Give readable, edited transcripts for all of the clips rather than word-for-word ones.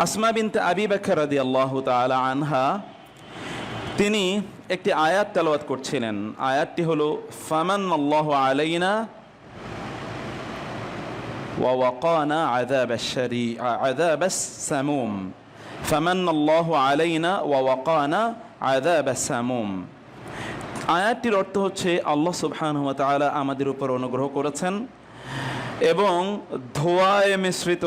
আসমা বিনতে আবি বকর রাদিয়াল্লাহু তাআলা আনহা তিনি একটি আয়াত তেলাওয়াত করছিলেন। আয়াতটি হলো ফামান্নাল্লাহু আলাইনা ওয়া ওয়াকানা আযাবাস সামুম। ফামান্নাল্লাহু আলাইনা ওয়া ওয়াকানা আযাবাস সামুম। আয়াতটির অর্থ হচ্ছে আল্লাহ সুবহানাহু ওয়া তাআলা আমাদের উপর অনুগ্রহ করেছেন এবং ধোঁয়ায় মিশ্রিত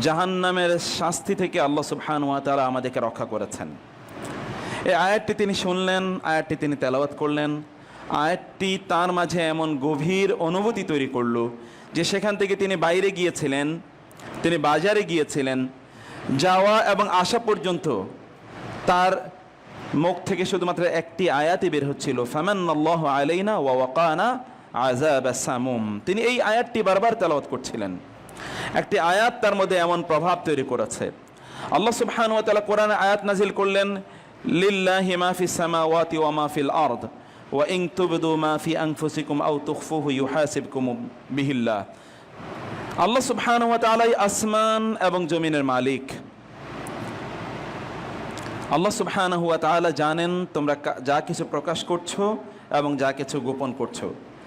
জাহান্নামের শাস্তি থেকে আল্লাহ সুবহানাহু ওয়া তাআলা আমাদেরকে রক্ষা করেছেন। এই আয়াতটি তিনি শুনলেন, আয়াতটি তিনি তেলাওয়াত করলেন। আয়াতটি তার মাঝে এমন গভীর অনুভূতি তৈরি করলো যে সেখান থেকে তিনি বাইরে গিয়েছিলেন, তিনি বাজারে গিয়েছিলেন, যাওয়া এবং আসা পর্যন্ত তার মুখ থেকে শুধুমাত্র একটি আয়াতই বের হচ্ছিল, ফামান্নাল্লাহু আলাইনা ওয়া ওয়াকানা আযাবাস সামুম। তিনি এই আয়াতটি বারবার তেলাওয়াত করছিলেন। একটি আয়াত তার মধ্যে এমন প্রভাব তৈরি করেছে। আল্লাহ সুবহানাহু ওয়া তাআলা কোরআনে আয়াত নাজিল করলেন, লিল্লাহি মা ফিস সামাওয়াতি ওয়া মা ফিল আরদ ওয়া ইন তুবদু মা ফি আনফুসিকুম আও তুখফুহু ইউহাসিবকুম বিহিল্লাহ। আল্লাহ সুবহানাহু ওয়া তাআলাই আসমান এবং জমিনের মালিক। আল্লাহ সুবহানাহু ওয়া তাআলা জানেন তোমরা যা কিছু প্রকাশ করছো এবং যা কিছু গোপন করছো,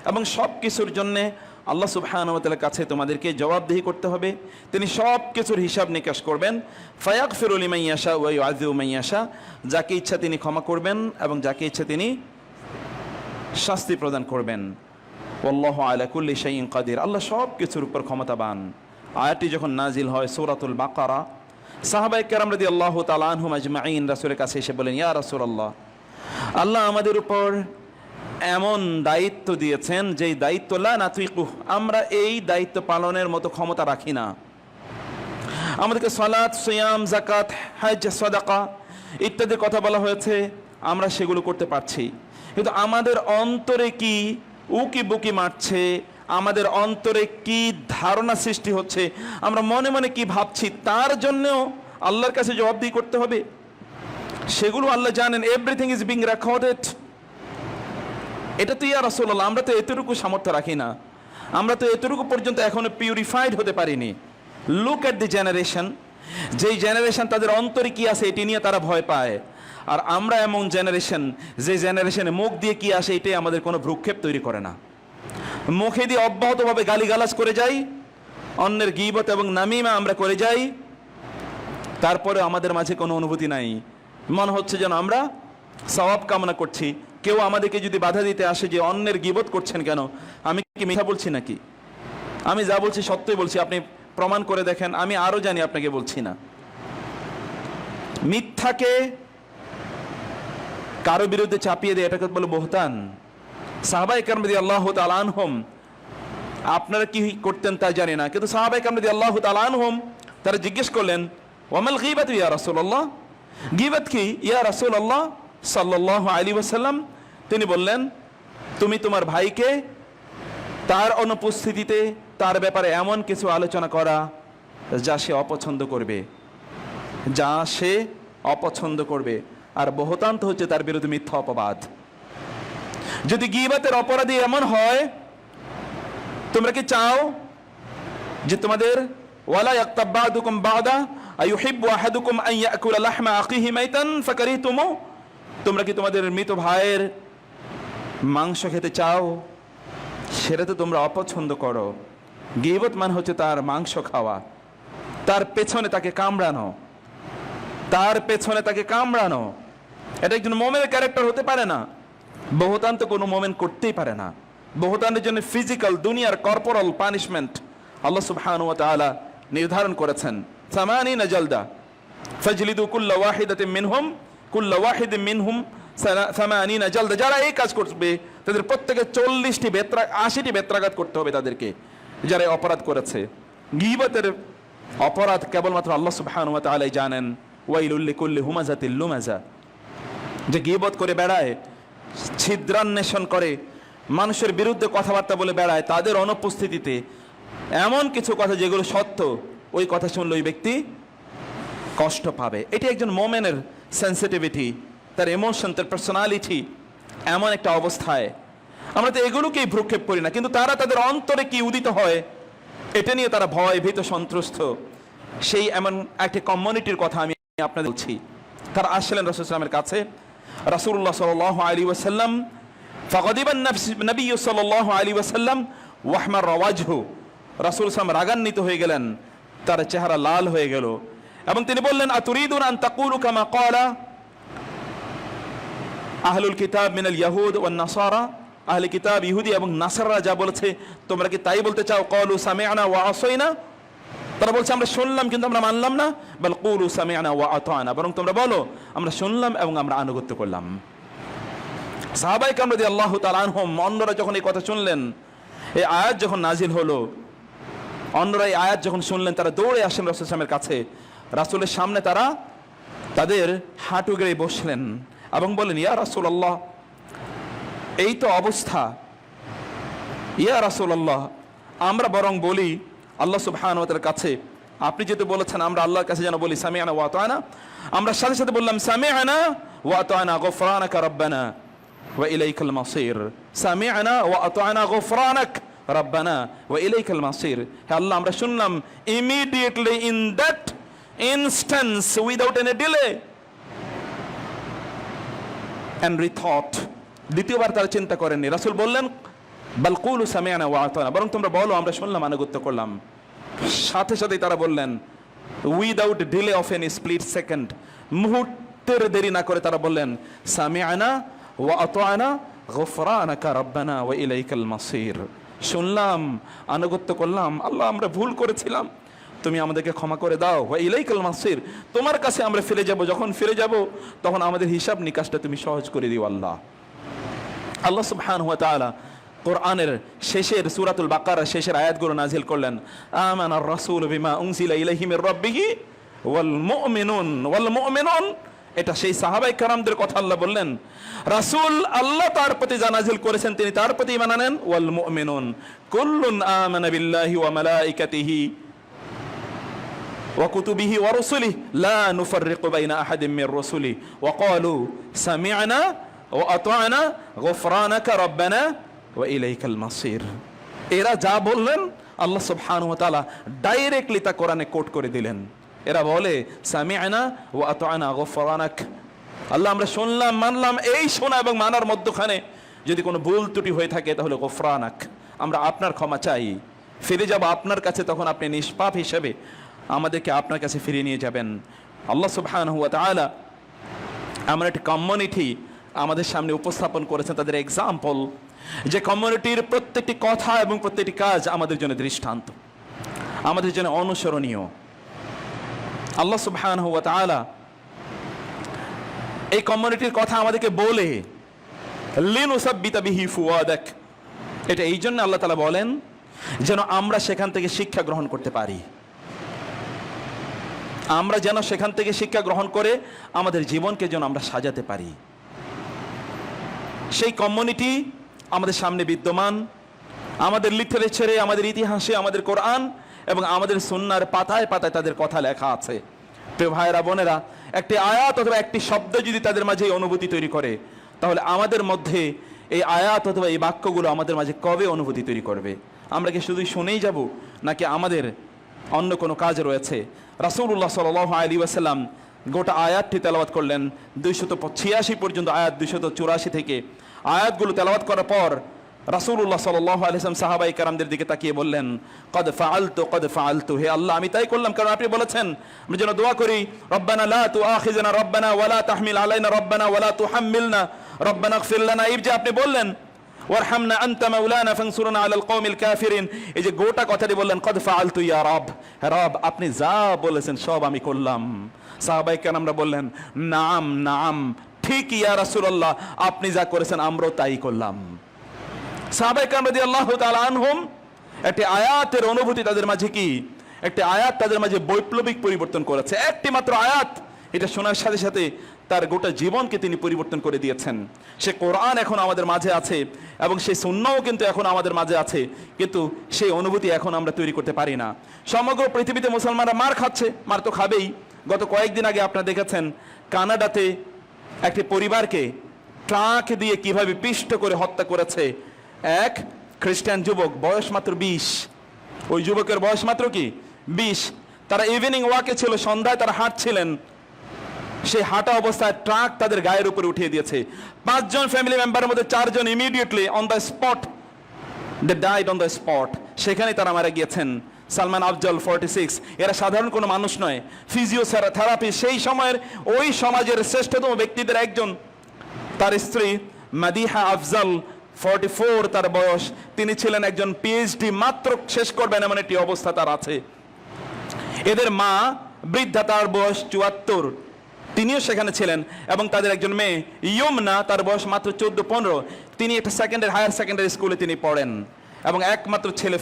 এবং সব কিছুর জন্যে আল্লাহ সুবহানাহু ওয়া তাআলার কাছে তোমাদেরকে জবাবদিহি করতে হবে। তিনি সব কিছুর হিসাব নিকাশ করবেন। ফায়াগফিরু লিমান ইয়াশা ওয়া ইউআযযিবু মান ইয়াশা। যাকে ইচ্ছা তিনি ক্ষমা করবেন এবং যাকে ইচ্ছা তিনি শাস্তি প্রদান করবেন। ওয়াল্লাহু আলা কুল্লি শাইইন কাদির। আল্লাহ সব কিছুর উপর ক্ষমতাবান। আয়াতটি যখন নাজিল হয় সূরাতুল বাকারা, সাহাবায়ে কেরাম রাদিয়াল্লাহু তাআলা আনহুম আজমাইন রাসূলের কাছে এসে বলেন, ইয়া রাসূলুল্লাহ, আল্লাহ আমাদের উপর এমন দায়িত্ব দিয়েছেন যেই দায়িত্ব লা নাতিকুহ, আমরা এই দায়িত্ব পালনের মতো ক্ষমতা রাখি না। আমাদেরকে সালাত, সিয়াম, যাকাত, হজ, সাদাকা ইত্যাদি কথা বলা হয়েছে, আমরা সেগুলো করতে পারছি, কিন্তু আমাদের অন্তরে কি উকি বুকি মারছে, আমাদের অন্তরে কি ধারণা সৃষ্টি হচ্ছে, আমরা মনে মনে কি ভাবছি, তার জন্যও আল্লাহর কাছে জবাবদিহি করতে হবে। সেগুলো আল্লাহ জানেন। Everything is being recorded. এটা তো ইয়া রাসূলুল্লাহ, আমরা তো এতটুকু সামর্থ্য রাখি না, আমরা তো এতটুকু পর্যন্ত এখনো পিউরিফাইড হতে পারিনি। লুক এট দি জেনারেশন, যেই জেনারেশন তাদের অন্তরে কি আছে এটি নিয়ে তারা ভয় পায়, আর আমরা এমন জেনারেশন যে জেনারেশনে মুখ দিয়ে কি আসে এটাই আমাদের কোনো ভ্রুক্ষেপ তৈরি করে না। মুখে দিয়ে অব্যাহতভাবে গালিগালাজ করে যাই, অন্যের গীবত এবং নামিমা আমরা করে যাই, তারপরে আমাদের মাঝে কোনো অনুভূতি নাই। মনে হচ্ছে যেন আমরা সওয়াব কামনা করছি। কেউ আমাদেরকে যদি বাধা দিতে আসে যে অন্যের গীবত করছেন কেন, আমি কি মিথ্যা বলছি নাকি? আমি যা বলছি সত্যই বলছি, আপনি প্রমাণ করে দেখেন, আমি আরো জানি, আপনাকে বলছি না। মিথ্যাকে কারো বিরুদ্ধে চাপিয়ে দেয়, এটাকে বলে বহতান। সাহাবায়ে কেরাম রাদিয়াল্লাহু তাআলা আনহুম আপনারা কি করতেন তা জানি না, কিন্তু সাহাবায়ে কেরাম রাদিয়াল্লাহু তাআলা আনহুম তারা জিজ্ঞেস করলেন, ওয়ামাল গীবাতু ইয়া রাসূলুল্লাহ, গীবত কি ইয়া রাসূলুল্লাহ সাল্লাল্লাহু আলাইহি ওয়াসাল্লাম? তিনি বললেন, তুমি তোমার ভাইকে তার অনুপস্থিতিতে তার ব্যাপারে এমন কিছু আলোচনা করা যা সে অপছন্দ করবে, যা সে অপছন্দ করবে। আর বহতান তো হচ্ছে তার বিরুদ্ধে মিথ্যা অপবাদ। যদি গীবতের অপরাধী এমন হয়, তোমরা কি চাও যে তোমাদের ওয়ালা ইয়াক্তাব বা'দুকুম বা'দা আইয়ুহিব্বু আহাদুকুম আন ইয়াকুলা লাহমা আখিহি মাইতান ফাকারিহতুমু, তোমরা কি তোমাদের মৃত ভাইয়ের মাংস খেতে চাও? সেটা তো তোমরা অপছন্দ করো। গীবত মানে হচ্ছে তার মাংস খাওয়া, তার পেছনে তাকে কামড়ানো, তার পেছনে তাকে কামড়ানো। এটা একজন মুমিনের ক্যারেক্টার হতে পারে না। বহতান তো কোনো মুমিন করতেই পারে না। বহতানের জন্য ফিজিক্যাল দুনিয়ার কর্পোরাল পানিশমেন্ট আল্লাহ সুবহানাহু ওয়া তাআলা নির্ধারণ করেছেন। 80 জালদা ফাজলিদু কুল্লা ওয়াহিদাতিন মিনহুম 80 জালদা। যারা এই কাজ করবে তাদের প্রত্যেকে 80টি বেত্রাঘাত করতে হবে তাদেরকে, যারা অপরাধ করেছে। গীবতের অপরাধ কেবলমাত্র আল্লাহ সুবহানাহু ওয়া তাআলাই জানেন। ওয়াইলুল লিকুল্লি হুমাযাতিল লুমাযা, যে গীবত করে বেড়ায়, ছিদ্রান্বেষণ করে, মানুষের বিরুদ্ধে কথাবার্তা বলে বেড়ায়, তাদের অনুপস্থিতিতে এমন কিছু কথা যেগুলো সত্য, ওই কথা শুনলে ওই ব্যক্তি কষ্ট পাবে। এটি একজন মোমেনের সেন্সিটিভিটি, তার ইমোশন, তার পার্সোনালিটি। এমন একটা অবস্থায় আমরা তো এগুলোকেই ভ্রুক্ষেপ করি না, কিন্তু তারা তাদের অন্তরে কি উদিত হয় এটা নিয়ে তারা ভয় ভীত সন্ত্রস্ত। সেই এমন একটি কমিউনিটির কথা আমি আপনাদের বলছি। তারা আসছিলেন রাসূল সাল্লাল্লাহু আলাইহি ওয়াসাল্লামের কাছে। রাসূলুল্লাহ সাল্লাল্লাহু আলাইহি ওয়াসাল্লাম ফাগাদিবান নবী সাল্লাল্লাহু আলাইহি ওয়াসাল্লাম ওয়াহমার ওয়াজহু, রাসূল সাল্লাল্লাহু রাগান্বিত হয়ে গেলেন, তার চেহারা লাল হয়ে গেল এবং তিনি বললেন, আতুরিদুন আন তাকুলু কামা ক্বালা আহলুল কিতাব মিনাল ইয়াহুদ ওয়ান নাসারা, আহলে কিতাব ইহুদি এবং নাসাররা যা বলেছে তোমরা কি তাই বলতে চাও? ক্বালু সামি'না ওয়া আসাইনা, তারা বলছে আমরা শুনলাম কিন্তু আমরা মানলাম না। বাল কুলু সামি'না ওয়া আতা'না, বরং তোমরা বলো আমরা শুনলাম এবং আমরা আনুগত্য করলাম। সাহাবায়ে কেরাম রাদিয়াল্লাহু তাআলা আনহুম অন্যরা যখন এই কথা শুনলেন, এই আয়াত যখন নাজিল হলো, অন্যরা এই আয়াত যখন শুনলেন, তারা দৌড়ে আসেন রাসূল সাল্লাল্লাহু আলাইহি ওয়াসাল্লামের কাছে। রাসূলের সামনে তারা তাদের হাঁটু গেড়ে বসলেন এবং বললেন, ইয়া রাসূলুল্লাহ, এই তো অবস্থা, ইয়া রাসূলুল্লাহ, আমরা বরং বলি আল্লাহ সুবহানাহু ওয়া তাআলার কাছে, আপনি যেহেতু বলেছেন আমরা আল্লাহর কাছে যেন বলি সামি'না ওয়া আতা'না, আমরা সাথে সাথে বললাম সামি'না ওয়া আতা'না গুফরানাকা রাব্বানা ওয়া ইলাইকাল মাসির, সামি'না ওয়া আতা'না গুফরানাক রাব্বানা ওয়া ইলাইকাল মাসির। হে আল্লাহ, আমরা শুনলাম, immediately, in that instance, without any delay and rethought. দ্বিতীয়বার তারা চিন্তা করেননি। রাসূল বললেন, বাল কুলু সামি'না ওয়া আতা'না, বরং তোমরা বলো আমরা শুনলাম আনুগত্য করলাম। সাথে সাথেই তারা বললেন, without delay of any split second, মুহূর্তের দেরি না করে তারা বললেন, সামি'না ওয়া আতা'না গুফরানাকা রাব্বানা ওয়া ইলাইকাল মাসির, শুনলাম আনুগত্য করলাম, আল্লাহ আমরা ভুল করেছিলাম, তুমি আমাদেরকে ক্ষমা করে দাও, ওয়া ইলাইকাল মাসির, তোমার কাছে আমরা ফিরে যাব, যখন ফিরে যাব তখন আমাদের হিসাব নিকাশটা তুমি সহজ করে দিও। আল্লাহ আল্লাহ সুবহানাহু ওয়া তাআলা কোরআনের শেষের সূরাতুল বাকারার শেষের আয়াতগুলো নাজিল করলেন, আমানার রাসূলু বিমা উনজিলা ইলাইহি মির রাব্বিহি ওয়াল মুমিনুন। এটা সেই সাহাবায়ে কেরামদের কথা আল্লাহ বললেন, রাসূল আল্লাহ তার প্রতি যা নাজিল করেছেন তিনি তার প্রতি ঈমান আনেন। ওয়াল মুমিনুন কুল্লুন আমানা বিল্লাহি ওয়া মালাইকাতিহি ওয়া কুতুবিহি ওয়া রুসুলিহি লা নুফাররিকু বাইনা আহাদিম মির রুসুলিহি ওয়া ক্বালু সামি'না ওয়া আতা'না গুফরানাকা রাব্বানা ওয়া ইলাইকাল মাসির। এরা যা বললেন আল্লাহ সুবহানাহু ওয়া তাআলা ডাইরেক্টলি তা কোরআনে কোট করে দিলেন। এরা বলে সামি'না ওয়া আতা'না গুফরানাক, আল্লাহ আমরা শুনলাম মানলাম, এই শোনা এবং মানার মধ্যখানে যদি কোনো ভুল ত্রুটি হয়ে থাকে তাহলে গুফরানাক, আমরা আপনার ক্ষমা চাই, ফিরে যাব আপনার কাছে, তখন আপনি নিষ্পাপ হিসেবে আমাদেরকে আপনার কাছে ফিরিয়ে নিয়ে যাবেন। আল্লাহ সুবহানাহু ওয়া তাআলা আমরা একটা কমিউনিটি আমাদের সামনে উপস্থাপন করেছেন, তাদের এক্সাম্পল, যে কমিউনিটির প্রত্যেকটি কথা এবং প্রত্যেকটি কাজ আমাদের জন্য দৃষ্টান্ত, আমাদের জন্য অনুসরণীয়। আল্লাহ সুবহানাহু ওয়া তাআলা এই কমিউনিটির কথা আমাদেরকে বলে লিনুসাব্বিতা বিহি ফুয়াদাক, এটা এই জন্য আল্লাহ তাআলা বলেন যেন আমরা সেখান থেকে শিক্ষা গ্রহণ করতে পারি, আমরা যেন সেখান থেকে শিক্ষা গ্রহণ করে আমাদের জীবনকে যেন আমরা সাজাতে পারি। সেই কমিউনিটি আমাদের সামনে বিদ্যমান, আমাদের লিটারেচারে, আমাদের ইতিহাসে, আমাদের কোরআন এবং আমাদের সুন্নাহর পাতায় পাতায় তাদের কথা লেখা আছে। প্রিয় ভাইয়েরা বোনেরা, একটি আয়াত অথবা একটি শব্দ যদি তাদের মাঝে এই অনুভূতি তৈরি করে, তাহলে আমাদের মধ্যে এই আয়াত অথবা এই বাক্যগুলো আমাদের মাঝে কবে অনুভূতি তৈরি করবে? আমরা কি শুধু শুনেই যাব, নাকি আমাদের অন্য কোনো কাজ রয়েছে? রাসূলুল্লাহ সাল্লাল্লাহু আলাইহি ওয়াসাল্লাম গোটা আয়াতটি তেলাওয়াত করলেন 286 পর্যন্ত, আয়াত 284 থেকে আয়াতগুলো তেলাওয়াত করার পর রাসূলুল্লাহ সাল্লাল্লাহু আলাইহি ওয়াসাল্লাম সাহাবায়ে কেরামদের দিকে তাকিয়ে বললেন, কদ ফাআলতু, হে আল্লাহ আমি তাই করলাম, কারণ আপনি বলেছেন আমরা যেন দোয়া করি, রব্বানা লা তুআখিযনা রব্বানা ওয়ালা তাহমিল আলাইনা রব্বানা ওয়ালা তুহাম্মিলনা রব্বানা ইগফির লানা, এই যে আপনি বললেন ওয়ারহামনা আনতা মাওলানা ফানসুরনা আলাল কওমিল কাফিরিন, এই যে গোটা কথাটি বললেন কদ ফাআলতু ইয়া রব, হে রব আপনি যা বলেছেন সব আমি করলাম। সাহাবায়ে কেরামরা বললেন, নাম নাম, ঠিক ইয়া রাসূলুল্লাহ, আপনি যা করেছেন আমরাও তাই করলাম। সাহাবায়ে কেরাম রাদিয়াল্লাহু তাআলা আনহুম, একটি আয়াতের অনুভূতি তাদের মাঝে কি, একটি আয়াত তাদের মাঝে বৈপ্লবিক পরিবর্তন করেছে। একটি মাত্র আয়াত, এটা শোনার সাথে সাথে তার গোটা জীবনকে তিনি পরিবর্তন করে দিয়েছেন। সে কোরআন এখন আমাদের মাঝে আছে এবং সেই সুন্নাহও কিন্তু এখন আমাদের মাঝে আছে, কিন্তু সেই অনুভূতি এখন আমরা তৈরি করতে পারি না। সমগ্র পৃথিবীতে মুসলমানরা মার খাচ্ছে, মার তো খাবেই। গত কয়েকদিন আগে আপনারা দেখেছেন কানাডাতে একটি পরিবারকে ট্রাক দিয়ে কিভাবে পিষ্ট করে হত্যা করেছে এক খ্রিস্টান যুবক, বয়স মাত্র 20। ওই যুবকের বয়স মাত্র কি 20। তারা ইভিনিং ওয়াকে ছিল, সন্ধ্যায় তারা হাঁটছিলেন, সেই হাঁটা অবস্থায় ট্রাক তাদের গায়ের উপরে উঠিয়ে দিয়েছে। 5 জন ফ্যামিলি মেম্বারের মধ্যে 4 জন immediately on the spot, they died on the spot, সেখানেই তারা মারা গিয়েছেন। সালমান আফজল 46, এরা সাধারণ কোনো মানুষ নয়, ফিজিওথেরাপি সেই সময়ের ওই সমাজের শ্রেষ্ঠতম ব্যক্তিদের একজন। তার স্ত্রী মাদিহা আফজল 44 তার বয়স, তিনি ছিলেন একজন পিএইচডি, মাত্র শেষ করবেন এমন একটি অবস্থা তার আছে। এদের মা বৃদ্ধা, তার বয়স 74, তিনিও সেখানে ছিলেন। এবং তাদের একজন মেয়ে ইয়ুমনা, তার বয়স মাত্র 14-15, তিনি একটা হায়ার সেকেন্ডারি স্কুলে তিনি পড়েন। এবং একমাত্র ছেলে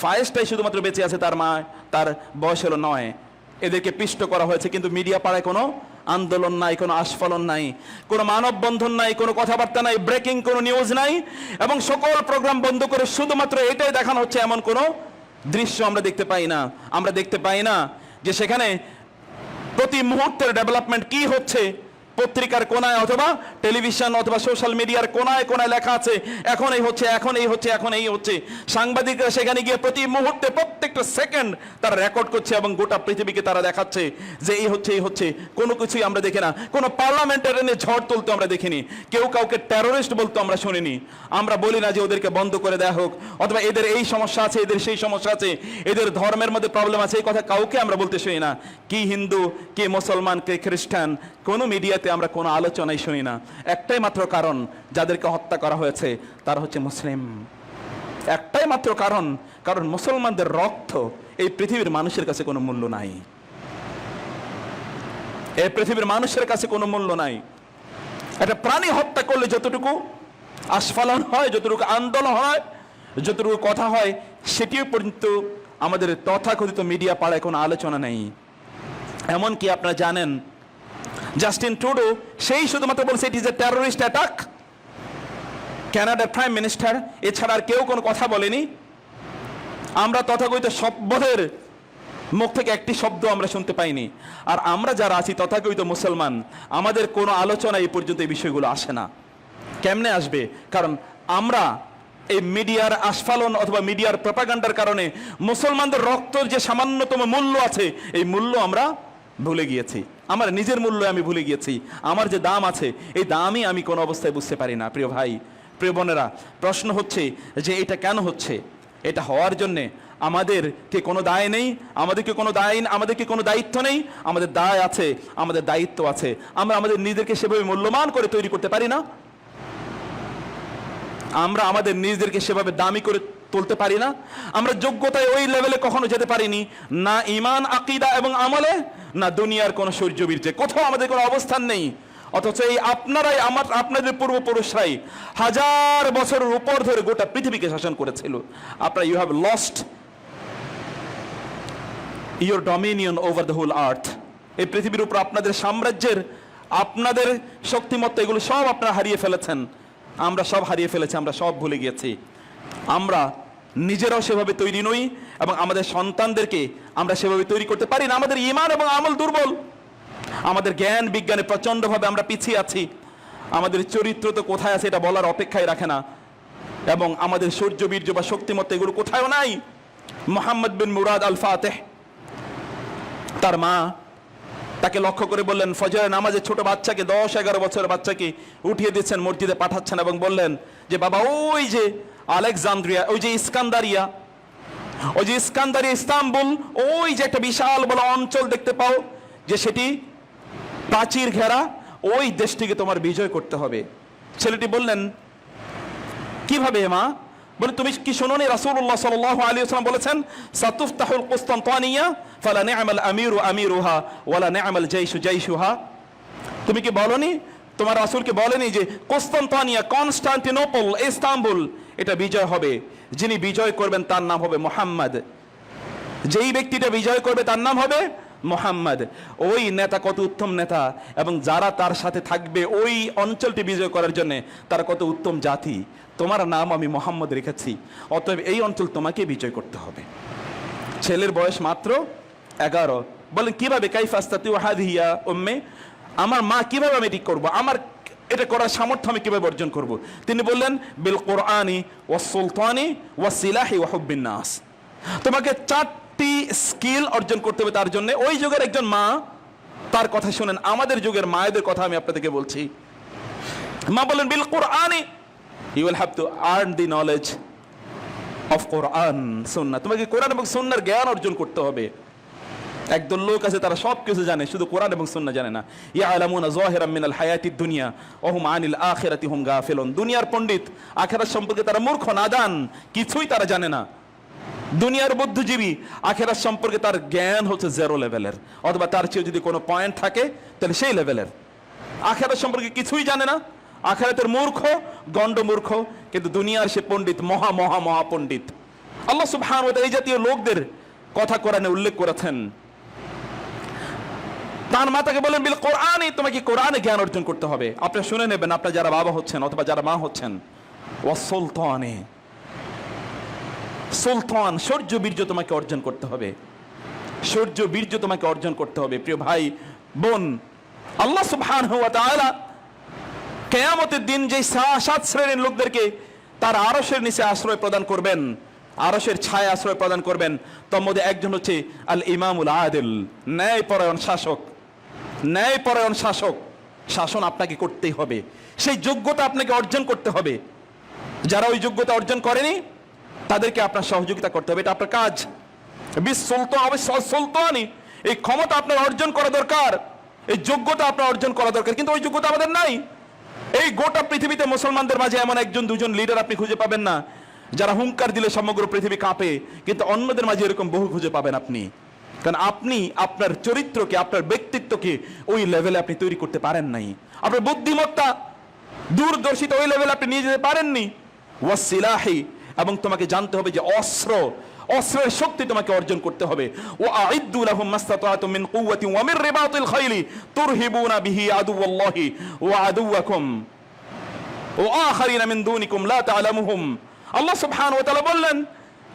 ফায়েজটাই শুধুমাত্র বেঁচে আছে, তার মা, তার বয়স হলো 9। এদেরকে পিষ্ট করা হয়েছে, কিন্তু মিডিয়া পাড়ায় কোনো আন্দোলন নাই, কোনো আস্ফালন নাই, কোনো মানববন্ধন নাই, কোনো কথাবার্তা নাই, ব্রেকিং কোনো নিউজ নাই, এবং সকল প্রোগ্রাম বন্ধ করে শুধুমাত্র এটাই দেখানো হচ্ছে, এমন কোনো দৃশ্য আমরা দেখতে পাই না। আমরা দেখতে পাই না যে সেখানে প্রতি মুহূর্তের ডেভেলপমেন্ট কি হচ্ছে। পত্রিকার কোনায় অথবা টেলিভিশন অথবা সোশ্যাল মিডিয়ার কোনায় কোনায় লেখা আছে, এখন এই হচ্ছে, এখন এই হচ্ছে, এখন এই হচ্ছে। সাংবাদিকরা সেখানে গিয়ে প্রতি মুহূর্তে প্রত্যেকটা সেকেন্ড তারা রেকর্ড করছে এবং গোটা পৃথিবীকে তারা দেখাচ্ছে যে এই হচ্ছে, এই হচ্ছে। কোনো কিছুই আমরা দেখি না। কোনো পার্লামেন্টারিয়ানে ঝড় তুলতে আমরা দেখিনি, কেউ কাউকে টেরোরিস্ট বলতে আমরা শুনিনি। আমরা বলি না যে ওদেরকে বন্ধ করে দেওয়া হোক, অথবা এদের এই সমস্যা আছে, এদের সেই সমস্যা আছে, এদের ধর্মের মধ্যে প্রবলেম আছে, এই কথা কাউকে আমরা বলতে শুনি না। কি হিন্দু, কি মুসলমান, কে খ্রিস্টান, কোনো মিডিয়াতে আমরা কোনো আলোচনাই শুনি না। একটাই মাত্র কারণ, যাদেরকে হত্যা করা হয়েছে তারা হচ্ছে মুসলিম। একটাই মাত্র কারণ, কারণ মুসলমানদের রক্ত এই পৃথিবীর মানুষের কাছে কোনো মূল্য নাই। এই পৃথিবীর মানুষের কাছে কোনো মূল্য নাই। একটা প্রাণী হত্যা করলে যতটুকু আস্ফালন হয়, যতটুকু আন্দোলন হয়, যতটুকু কথা হয়, সেটিও পর্যন্ত আমাদের তথাকথিত মিডিয়া পাড়ায় কোনো আলোচনা নেই। এমনকি আপনারা জানেন জাস্টিন ট্রুডো সেই শুধুমাত্র বলছে it is a terrorist attack, কানাডার প্রাইম মিনিস্টার, এছাড়া আর কেউ কোনো কথা বলেনি। আমরা তথাকথিত সভ্যদের মুখ থেকে একটি শব্দ আমরা শুনতে পাইনি। আর আমরা যারা আছি তথাকথিত মুসলমান, আমাদের কোনো আলোচনা এই পর্যন্ত এই বিষয়গুলো আসে না। কেমনে আসবে? কারণ আমরা এই মিডিয়ার আস্ফালন অথবা মিডিয়ার প্রপাগান্ডার কারণে মুসলমানদের রক্তের যে সামান্যতম মূল্য আছে, এই মূল্য আমরা ভুলে গিয়েছি। আমার নিজের মূল্য আমি ভুলে গিয়েছি। আমার যে দাম আছে, এই দামই আমি কোনো অবস্থায় বুঝতে পারি না। প্রিয় ভাই, প্রিয় বোনেরা, প্রশ্ন হচ্ছে যে এটা কেন হচ্ছে? এটা হওয়ার জন্যে আমাদেরকে কোনো দায় নেই, আমাদেরকে কোনো দায়িত্ব নেই। আমাদের দায় আছে, আমাদের দায়িত্ব আছে। আমরা আমাদের নিজেদেরকে সেভাবে মূল্যবান করে তৈরি করতে পারি না। আমরা আমাদের নিজেদেরকে সেভাবে দামি করে তুলতে পারি না। আমরা যোগ্যতায় ওই লেভেলে কখনো যেতে পারিনি, না ঈমান, আকীদা এবং আমলে, না দুনিয়ার কোনো সূর্যবীর্যে, কোথাও আমাদের কোনো অবস্থান নেই। অথচ এই আপনারাই, আপনাদের পূর্বপুরুষরাই 1000 বছরের উপর ধরে গোটা পৃথিবীকে শাসন করেছিল। আপনারা you have lost your dominion over the whole earth. এই পৃথিবীর উপর আপনাদের সাম্রাজ্যের, আপনাদের শক্তিমত্তা, এগুলো সব আপনারা হারিয়ে ফেলেছেন। আমরা সব হারিয়ে ফেলেছি, আমরা সব ভুলে গিয়েছি। আমরা নিজেরাও সেভাবে তৈরি নই এবং আমাদের সন্তানদেরকে আমরা সেভাবে তৈরি করতে পারি না। আমাদের ঈমান এবং আমল দুর্বল, আমাদের জ্ঞান বিজ্ঞানে প্রচন্ডভাবে আমরা পিছিয়ে আছি। আমাদের চরিত্র তো কোথায় আছে এটা বলার অপেক্ষায় রাখে না। এবং আমাদের শৌর্যবীর্য বা শক্তিমত্তা এগুলো কোথাও নাই। মোহাম্মদ বিন মুরাদ আল ফাতেহ, তার মা তাকে লক্ষ্য করে বললেন, ফজরের নামাজে ছোট বাচ্চাকে, 10-11 বছরের বাচ্চাকে উঠিয়ে দিচ্ছেন, মসজিদে পাঠাচ্ছেন এবং বললেন যে বাবা, ওই যে আলেকজান্দ্রিয়া, ওই যে ইস্কান্দারিয়া, ইস্তাম্বুল, ওই যে একটা বিশাল বড় অঞ্চল দেখতে পাও, যে সেটি প্রাচীর ঘেরা, ওই দেশটিকে তোমার বিজয় করতে হবে। ছেলেটি বললেন, কিভাবে মা? বলে, তুমি কি শোনোনি রাসূলুল্লাহ সাল্লাল্লাহু আলাইহি ওয়াসাল্লাম বলেছেন, সাতুফতাহুল কুসতানতানিয়া ফালা নি'মাল আমিরু আমিরুহা ওয়ালা নি'মাল জাইশু জাইশুহা? তুমি কি বলনি, তোমার রাসূলকে বলেনি যে কুসতানতানিয়া, কনস্টান্টিনোপল, ইস্তাম্বুল, এটা বিজয় হবে, যিনি বিজয় করবেন তার নাম হবে মুহাম্মদ, যেই ব্যক্তিটা বিজয় করবে তার নাম হবে মুহাম্মদ। ওই নেতা কত উত্তম নেতা, এবং যারা তার সাথে থাকবে ওই অঞ্চলটি বিজয় করার জন্য তারা কত উত্তম জাতি। তোমার নাম আমি মুহাম্মদ রেখেছি, অতএব এই অঞ্চল তোমাকে বিজয় করতে হবে। ছেলের বয়স মাত্র 11। বলেন, কিভাবে? কাইফা আস্তাতিউ হাযিহি ইয়া উম্মি, আমার মা, কিভাবে আমি এটি করব? আমার এটা করার সামর্থ্য আমি কিভাবে অর্জন করব? তিনি বললেন, বিল কোরআনি ওয়াস সুলতানি ওয়াস সিলাহি ওয়া হুব্বিন নাস। তোমাকে চারটি স্কিল অর্জন করতে হবে তার জন্য। ওই যুগের একজন মা, তার কথা শুনেন, আমাদের যুগের মায়েদের কথা আমি আপনাদেরকে বলছি। মা বলেন বিল কোরআনি you will have to earn the knowledge of Quran sunnah. তোমাকে কোরআন এবং সুন্নাহর জ্ঞান অর্জন করতে হবে। একদল লোক আছে তারা সব কিছু জানে, শুধু কোরআন এবং সুন্নাহ জানে না। ইয়ালামুনা যাহিরাম মিনাল হায়াতিদ দুনিয়া ওয়া হুম আনিল আখিরাতি হুম গাফিলুন। দুনিয়ার পণ্ডিত, আখিরাত সম্পর্কে তারা মূর্খ, নাদান, কিছুই তারা জানে না। দুনিয়ার বুদ্ধিজীবী, আখিরাত সম্পর্কে তার জ্ঞান হচ্ছে 0 লেভেলের, অথবা তার চেয়ে যদি কোনো পয়েন্ট থাকে তাহলে সেই লেভেলের। আখিরাত সম্পর্কে কিছুই জানে না, আখিরাতের মূর্খ, গণ্ড মূর্খ, কিন্তু দুনিয়ার সে পণ্ডিত, মহা মহা মহা পণ্ডিত। আল্লাহ সুবহানাহু ওয়া তাআলা এই জাতীয় লোকদের কথা কোরআনে উল্লেখ করেছেন। তার মাতাকে বলেন বিল কোরআনি, তোমাকে কোরআনে জ্ঞান অর্জন করতে হবে। আপনি শুনে নেবেন, আপনার যারা বাবা হচ্ছেন অথবা যারা মা হচ্ছেন, ওয়াস সুলতানে, সুলতান, শৌর্য বীর্য তোমাকে অর্জন করতে হবে, শৌর্য বীর্য তোমাকে অর্জন করতে হবে। প্রিয় ভাই বোন, আল্লাহ সুবহানাহু ওয়া তাআলা কিয়ামতের দিন যে 7 শ্রেণীর লোকদেরকে তার আরশের নিচে আশ্রয় প্রদান করবেন, আরশের ছায়া আশ্রয় প্রদান করবেন, তার মধ্যে একজন হচ্ছে আল ইমামুল আদিল, ন্যায়পরায়ণ শাসক। ন্যায়পরায়ণ শাসক, শাসন আপনাকে করতেই হবে, সেই যোগ্যতা আপনাকে অর্জন করতে হবে। যারা ওই যোগ্যতা অর্জন করেনি তাদেরকে আপনার সহযোগিতা করতে হবে, এটা আপনার কাজ। সুলতানি, এই ক্ষমতা আপনার অর্জন করা দরকার, এই যোগ্যতা আপনার অর্জন করা দরকার, কিন্তু ওই যোগ্যতা আমাদের নাই। এই গোটা পৃথিবীতে মুসলমানদের মাঝে এমন একজন দুজন লিডার আপনি খুঁজে পাবেন না যারা হুঙ্কার দিলে সমগ্র পৃথিবী কাঁপে, কিন্তু অন্যদের মাঝে এরকম বহু খুঁজে পাবেন আপনি। কারণ আপনি আপনার চরিত্রকে, আপনার ব্যক্তিত্বকে ওই লেভেলে আপনি তৈরি করতে পারেন নাই, আপনার বুদ্ধিমত্তা, দূরদর্শিতা ওই লেভেলে আপনি নিয়ে যেতে পারেননি। ওয়াসিলাহি, এবং তোমাকে জানতে হবে যে অস্ত্রের শক্তি তোমাকে অর্জন করতে হবে। ওয়া আইদ্দু লাহুম মাসতাতাতুম মিন কুওয়াতিন ওয়া মিন রিবাতিল খাইলি তুরহিবুনা বিহি আদুওয়াল্লাহি ওয়া আদুওয়াকুম ওয়া আখারিনা মিন দুনিকুম লা তা'লামুহুম। আল্লাহ সুবহানাহু ওয়া তাআলা বললেন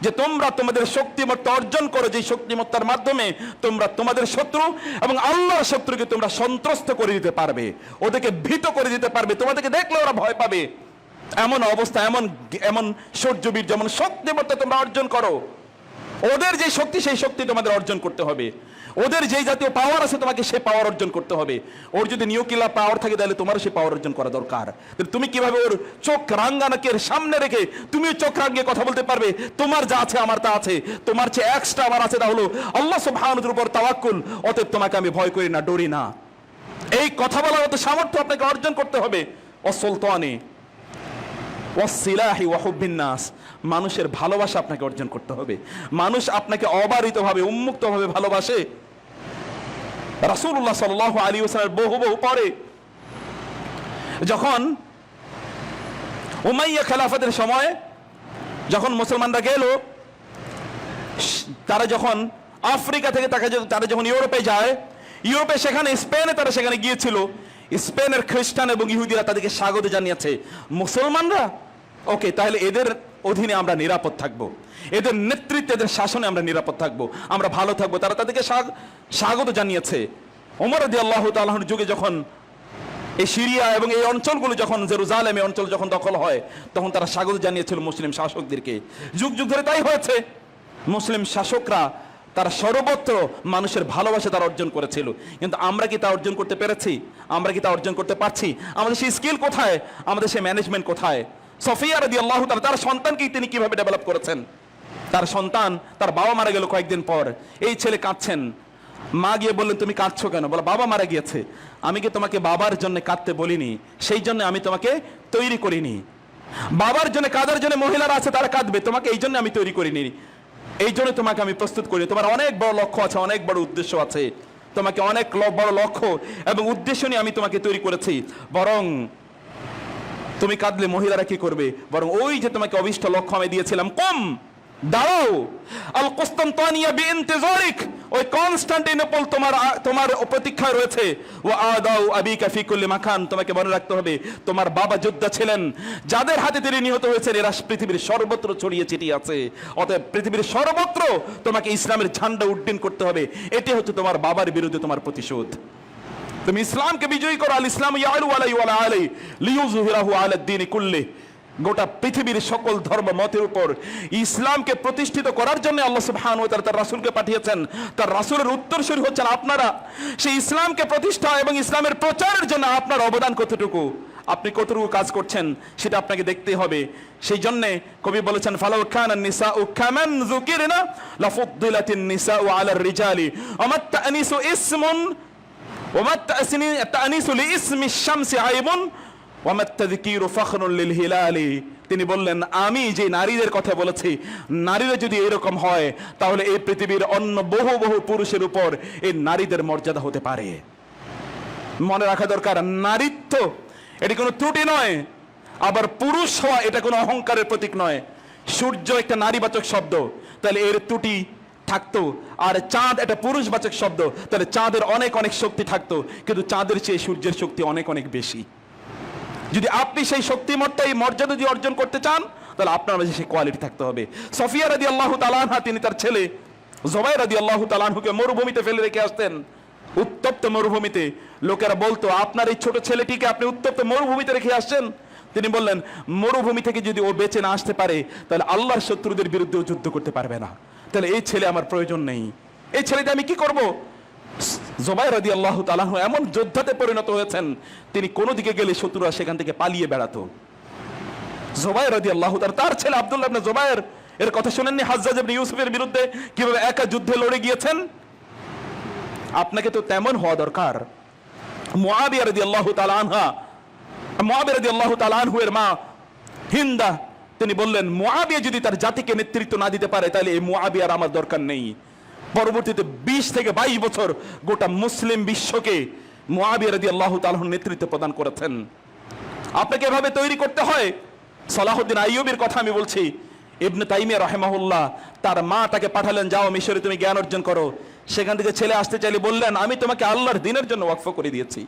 যে তোমরা তোমাদের শক্তিমত্তা অর্জন করো, যে শক্তিমত্তার মাধ্যমে তোমরা তোমাদের শত্রু এবং আল্লাহর শত্রুকে তোমরা সন্ত্রস্ত করে দিতে পারবে, ওদেরকে ভীত করে দিতে পারবে, তোমাদেরকে দেখলে ওরা ভয় পাবে। এমন অবস্থা, এমন শৌর্যবীর, যেমন শক্তিমত্তা তোমরা অর্জন করো। ওদের যে শক্তি, সেই শক্তি তোমাদের অর্জন করতে হবে। ওদের যে জাতীয় পাওয়ার আছে তোমাকে সেই পাওয়ার অর্জন করতে হবে। ওর যদি নিউক্লিয়ার পাওয়ার থাকে তাহলে তোমারও সেই পাওয়ার অর্জন করা দরকার। তুমি কিভাবে ওর চোখ রাঙ্গানাকের সামনে রেখে তুমি চোখ রাঙিয়ে কথা বলতে পারবে, তোমার যা আছে আমার তা আছে, তোমার চেয়ে এক্সট্রা আমার আছে, তা হলো আল্লাহ সুবহানাহু ওয়া তাআলার উপর তাওয়াক্কুল। অতএব তোমাকে আমি ভয় করি না, ডরি না। এই কথা বলার মতো সামর্থ্য আপনাকে অর্জন করতে হবে। অসুলতানি ওয়াসিলাহি ওয়া হুব্বিন নাস, মানুষের ভালোবাসা আপনাকে অর্জন করতে হবে। মানুষ আপনাকে অবারিতভাবে, উন্মুক্তভাবে ভালোবাসে। রাসূলুল্লাহ সাল্লাল্লাহু আলাইহি ওয়াসাল্লাম বহু পরে যখন উমাইয়া খেলাফতের সময় যখন মুসলমানরা গেল, তারা যখন আফ্রিকা থেকে তারা যখন ইউরোপে যায়, ইউরোপে সেখানে স্পেনে তারা সেখানে গিয়েছিল, স্পেনের খ্রিস্টান এবং ইহুদিরা তাদেরকে স্বাগত জানিয়েছে। মুসলমানরা ওকে, তাহলে এদের অধীনে আমরা নিরাপদ থাকবো, এদের নেতৃত্বে, এদের শাসনে আমরা নিরাপদ থাকবো, আমরা ভালো থাকবো। তারা তাদেরকে স্বাগত জানিয়েছে। ওমর রাদিয়াল্লাহু তাআলার যুগে যখন এই সিরিয়া এবং এই অঞ্চলগুলো, যখন জেরুজালেম এই অঞ্চল যখন দখল হয়, তখন তারা স্বাগত জানিয়েছিল মুসলিম শাসকদেরকে। যুগ যুগ ধরে তাই হয়েছে। মুসলিম শাসকরা তারা সর্বত্র মানুষের ভালোবাসা তারা অর্জন করেছিল। কিন্তু আমরা কি তা অর্জন করতে পেরেছি? আমরা কি তা অর্জন করতে পারছি? আমাদের সেই স্কিল কোথায়? আমাদের সেই ম্যানেজমেন্ট কোথায়? সফিয়া রাদিয়াল্লাহু তাআলা তার সন্তানকে তিনি কিভাবে ডেভেলপ করেছেন? তার সন্তান, তার বাবা মারা গেল কয়েকদিন পর, এই ছেলে কাঁদছেন। মা গিয়ে বললেন তুমি কাঁদছো কেন? বলে বাবা মারা গিয়েছে। আমি কি তোমাকে বাবার জন্য কাঁদতে বলিনি? সেই জন্য আমি তোমাকে তৈরি করিনি। বাবার জন্য কাঁদার জন্য মহিলারা আছে, তারা কাঁদবে, তোমাকে এই জন্য আমি তৈরি করিনি, এই জন্য তোমাকে আমি প্রস্তুত করি। তোমার অনেক বড় লক্ষ্য আছে, অনেক বড় উদ্দেশ্য আছে, তোমাকে অনেক বড় লক্ষ্য এবং উদ্দেশ্য নিয়ে আমি তোমাকে তৈরি করেছি। বরং তুমি কাঁদলে মহিলারা কি করবে? বরং ওই যে তোমাকে অভিষ্ট লক্ষ্য আমি দিয়েছিলাম, কম দাঁড়াও, আল কুস্তান্তানিয়া বিইনতিজারিক, ওই কনস্টান্টিনোপল তোমার প্রতীক্ষায় রয়েছে। ওয়া আদাউ আবিকা ফি কুল্লি মাকান, তোমাকে মনে রাখতে হবে তোমার বাবা যোদ্ধা ছিলেন, যাদের হাতে তিনি নিহত হয়েছেন এরা পৃথিবীর সর্বত্র ছড়িয়ে ছিটিয়ে আছে। অতএব পৃথিবীর সর্বত্র তোমাকে ইসলামের ঝান্ডা উড্ডীন করতে হবে। এটি হচ্ছে তোমার বাবার বিরুদ্ধে তোমার প্রতিশোধ। তুমি ইসলামকে বিজয়ী করো। আল ইসলাম ইয়ালু আলাইহি ওয়া আলা আলাইহি লিইয়ুযহিরাহু আলা দ্বীনি কুল্লি, গোটা পৃথিবীর সকল ধর্ম মতের উপর ইসলামকে প্রতিষ্ঠিত করার জন্য আল্লাহ সুবহানাহু ওয়া তাআলা তার রাসূলকে পাঠিয়েছেন। তার রাসূলের উত্তরসূরি হচ্ছেন আপনারা। সেই ইসলামকে প্রতিষ্ঠা এবং ইসলামের প্রচারের জন্য আপনার অবদান কতটুকু, আপনি কতটুকু কাজ করছেন সেটা আপনাকে দেখতে হবে। সেই জন্য কবি বলেছেন, ফালাউ কানা নিসাউ কামান যুকিরনা লাফুদ্দিলাতিন নিসাউ আলার রিজালি ওয়ামাত তানিসু ইসমুন ওয়ামাত তানিসু লিইসমিশ শামসি আইবুন ওয়ামাত তাযকিরু ফাখরুন লিল হিলালি। তিনি বললেন, আমি যে নারীদের কথা বলেছি, নারীরা যদি এরকম হয় তাহলে এই পৃথিবীর অন্য বহু বহু পুরুষের উপর এই নারীদের মর্যাদা হতে পারে। মনে রাখা দরকার, নারীত্ব এটি কোনো ত্রুটি নয়, আবার পুরুষ হওয়া এটা কোনো অহংকারের প্রতীক নয়। সূর্য একটা নারীবাচক শব্দ, তাহলে এর ত্রুটি থাকতো। আর চাঁদ একটা পুরুষবাচক শব্দ, তাহলে চাঁদের অনেক অনেক শক্তি থাকতো, কিন্তু চাঁদের চেয়ে সূর্যের শক্তি অনেক অনেক বেশি। যদি আপনি সেই শক্তিমত্তা, এই মর্যাদা যদি অর্জন করতে চান, তাহলে আপনার মাঝে সেই কোয়ালিটি থাকতে হবে। সফিয়া রাদিয়াল্লাহু তাআলা আনহা, তিনি তার ছেলে জুবাইর রাদিয়াল্লাহু তাআলা আনহুকে মরুভূমিতে ফেলে রেখে আসতেন। উত্তপ্ত মরুভূমিতে লোকেরা বলতো, আপনার এই ছোট ছেলেটিকে আপনি উত্তপ্ত মরুভূমিতে রেখে আসছেন। তিনি বললেন, মরুভূমি থেকে যদি ও বেঁচে না আসতে পারে তাহলে আল্লাহর শত্রুদের বিরুদ্ধেও যুদ্ধ করতে পারবে না। তাহলে এই ছেলে আমার প্রয়োজন নেই, এই ছেলেটা আমি কি করব? জুবাইর রাদিয়াল্লাহু তাআলা আনহু এমন যোদ্ধাতে পরিণত হয়েছেন, তিনি কোন দিকে গেলে শত্রুরা সেখান থেকে পালিয়ে বেড়াতো। জুবাইর রাদিয়াল্লাহু তাআলা, তার ছেলে আব্দুল্লাহ ইবনে জুবাইর, এর কথা শুনেননি? হাজ্জাজ ইবনে ইউসুফের বিরুদ্ধে কিভাবে একা যুদ্ধে লড়ে গিয়েছেন। আপনাকে তো তেমন হওয়া দরকার। মুআবিয়া রাদিয়াল্লাহু তাআলা আনহা, মুআবিয়া রাদিয়াল্লাহু তাআলা আনহু এর মা হিন্দা, তিনি বললেন, মুআবিয়া যদি তার জাতিকে নেতৃত্ব না দিতে পারে তাহলে এই মুআবিয়ার আমার দরকার নেই। পরবর্তীতে 20 থেকে 22 বছর গোটা মুসলিম বিশ্বকে মুআবিয়া রাদিয়াল্লাহু তাআলা নেতৃত্ব প্রদান করেছেন। আপনাকে এভাবে তৈরি করতে হয়। সালাহুদ্দিন আইয়ুবীর কথা আমি বলছি। ইবনে তাইমিয়া রাহিমাহুল্লাহ তার মা তাকে পাঠালেন, যাও মিশরে তুমি জ্ঞান অর্জন করো। সেখান থেকে ছেলে আসতে চাইলে বললেন, আমি তোমাকে আল্লাহর দ্বীনের জন্য ওয়াকফ করে দিয়েছি,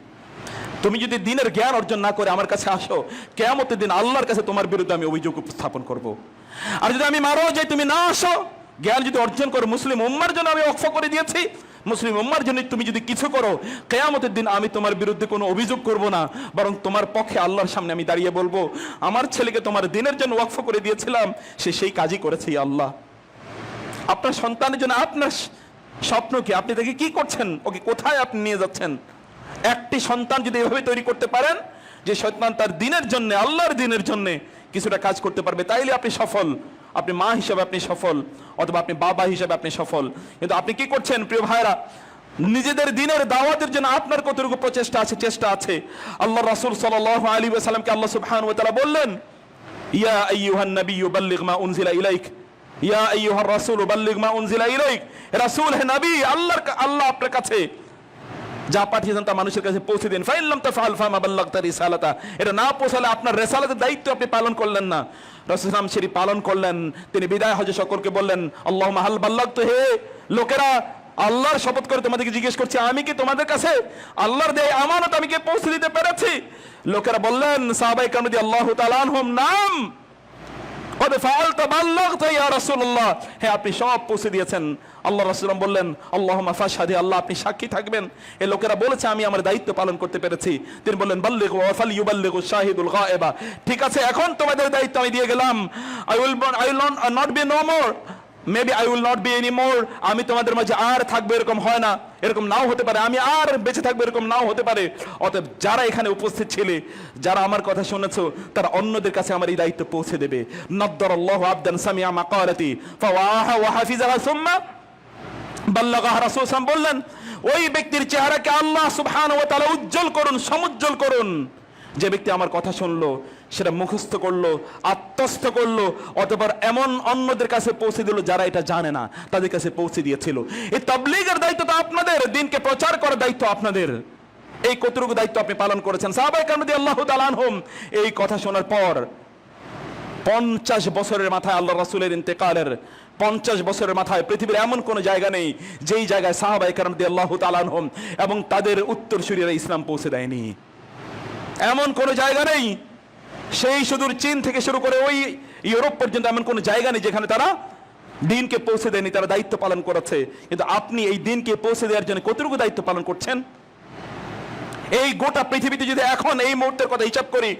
তুমি যদি দ্বীনের জ্ঞান অর্জন না করে আমার কাছে আসো, কিয়ামতের দিন আল্লাহর কাছে তোমার বিরুদ্ধে আমি অভিযোগ উপস্থাপন করব। আর যদি আমি মারাও যাই, তুমি না আসো, জ্ঞান যদি অর্জন করো, মুসলিম উম্মার জন্য আমি ওয়াকফ করে দিয়েছি, মুসলিম উম্মার জন্য তুমি যদি কিছু করো, কিয়ামতের দিন আমি তোমার বিরুদ্ধে কোনো অভিযোগ করব না, বরং তোমার পক্ষে আল্লাহর সামনে আমি দাঁড়িয়ে বলবো, আমার ছেলেকে তোমার দ্বীনের জন্য ওয়াকফ করে দিয়েছিলাম, সে সেই কাজই করেছে। আল্লাহ আপনার সন্তানের জন্য আপনার স্বপ্ন কি? আপনি দেখে কি করছেন? ওকে কোথায় আপনি নিয়ে যাচ্ছেন? একটি সন্তান যদি এভাবে তৈরি করতে পারেন যে সন্তান তার দ্বীনের জন্য, আল্লাহর দ্বীনের জন্য কিছুটা কাজ করতে পারবে, তাইলে আপনি সফল। আপনি মা হিসেবে আপনি সফল, অথবা আপনি বাবা হিসেবে আপনি সফল। কিন্তু আপনি কি করছেন প্রিয় ভাইরা? নিজেদের দ্বীনের দাওয়াতের জন্য আপনার কতটুকু প্রচেষ্টা আছে, চেষ্টা আছে? আল্লাহ রাসূল সাল্লাল্লাহু আলাইহি ওয়াসাল্লামকে আল্লাহ সুবহানাহু ওয়া তাআলা বললেন, ইয়া আইয়ুহান নাবিয়্যু বাল্লিগ মা উনজিলা ইলাইক, ইয়া আইয়ুহার রাসূল বাল্লিগ মা উনজিলা ইলাইক। রাসূল হে নবী, আল্লাহ আপনার কাছে যা পাঠিয়েছেন তা মানুষের কাছে পৌঁছে দিন। ফাইল্লাম তাফআল ফামা বাল্লাগতা রিসালাতা, এটা না পৌঁছালে আপনার রিসালাতের দায়িত্ব আপনি পালন করলেন না। রাসূল সাল্লাল্লাহু আলাইহি ওয়াসাল্লাম সেটি পালন করলেন। তিনি বিদায় হজে সকলকে বললেন, আল্লাহুম্মা হাল বাল্লাগতু, হে লোকেরা, আল্লাহর শপথ করে তোমাদেরকে জিজ্ঞেস করছি, আমি কি তোমাদের কাছে আল্লাহর দেয় আমানত আমি কি পৌঁছে দিতে পেরেছি? লোকেরা বললেন, সাহাবায়ে কেরাম রাদিয়াল্লাহু তাআলা আনহুম, নাম কদ ফাআলতা বাল্লাগতা ইয়া রাসূলুল্লাহ, হে আপনি সব পৌঁছে দিয়েছেন। আল্লাহ রাসূল বললেন, আল্লাহুম্মা ফাশহাদি, আল্লাহ আপনি সাক্ষী থাকবেন, এই লোকেরা বলেছে আমি আমার দায়িত্ব পালন করতে পেরেছি। তিনি বললেন, বাল্লিগু ওয়া ফালইউবাল্লিগু শাহিদুল গায়বা, ঠিক আছে এখন তোমাদের দায়িত্ব আমি দিয়ে গেলাম। I will not be no more, maybe I will not be any more, আমি তোমাদের মাঝে আর থাকবো এরকম হয় না, এরকম নাও হতে পারে, আমি আর বেঁচে থাকবো এরকম নাও হতে পারে। অতএব যারা এখানে উপস্থিত ছিলে, যারা আমার কথা শুনেছো, তারা অন্যদের কাছে আমার এই দায়িত্ব পৌঁছে দেবে। নাদ্দারাল্লাহু আবদান সামিআ মাকালাতি ফাওয়াহা ওয়া হাফিজাহা সুম্মা বাল্লাগাহা। রাসূল সাল্লাল্লাহু আলাইহি ওয়াসাল্লাম বললেন, ওই ব্যক্তির চেহারাকে আল্লাহ সুবহানাহু ওয়া তাআলা উজ্জ্বল করুন, সমুজ্জ্বল করুন, যে ব্যক্তি আমার কথা শুনলো, সেটা মুখস্থ করলো, আত্মস্থ করলো, অতঃপর এমন অন্যদের কাছে পৌঁছে দিল যারা এটা জানে না, তাদের কাছে পৌঁছে দিয়েছিল। এই তাবলীগের দায়িত্ব তো আপনাদের, দ্বীনকে প্রচার করার দায়িত্ব আপনাদের। এই কতটুকু দায়িত্ব আপনি পালন করেছেন? সাহাবায়ে কেরাম রাদিয়াল্লাহু তাআলা আনহুম এই কথা শোনার পর 50 বছরের মাথায়, আল্লাহ রাসূলের ইন্তেকালের 50 বছরের মাথায় পৃথিবীর এমন কোন জায়গা নেই যেই জায়গায় সাহাবায়ে কেরাম রাদিয়াল্লাহু তাআলা আনহুম এবং তাদের উত্তরসূরিরা ইসলাম পৌঁছে দেয়নি। এমন কোন জায়গা নেই, সেই সুদূর চীন থেকে শুরু করে ওই ইউরোপ পর্যন্ত এমন কোন জায়গা নেই যেখানে তারা দ্বীনকে পৌঁছে দেয়নি, তারা দায়িত্ব পালন করেছে। কিন্তু আপনি এই দ্বীনকে পৌঁছে দেওয়ার জন্য কতটুকু দায়িত্ব পালন করছেন? এই গোটা পৃথিবীতে যদি এখন এই মুহূর্তের কথা হিসাব করি,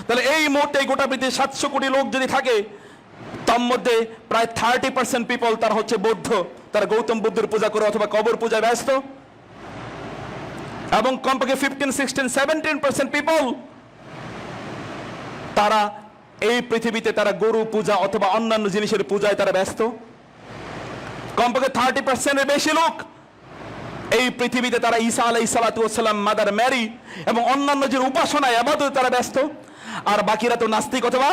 তাহলে এই মুহূর্তে এই গোটা পৃথিবীর 700 কোটি লোক যদি থাকে, তার মধ্যে প্রায় 30% পিপল তারা হচ্ছে বৌদ্ধ, তারা গৌতম বুদ্ধের পূজা করে অথবা কবর পূজায় ব্যস্ত, এবং কমপক্ষে 15, 16, 17% পিপল তারা এই পৃথিবীতে তারা গরু পূজা অথবা অন্যান্য জিনিসের পূজায় তারা ব্যস্ত। কমপক্ষে 30% এর বেশি লোক এই পৃথিবীতে তারা ঈসা আলাইহিস সালাতু ওয়াস সালাম, মাদার মেরি এবং অন্যান্য যে উপাসনায় ইবাদতে তারা ব্যস্ত। আর বাকিরা তো নাস্তিক অথবা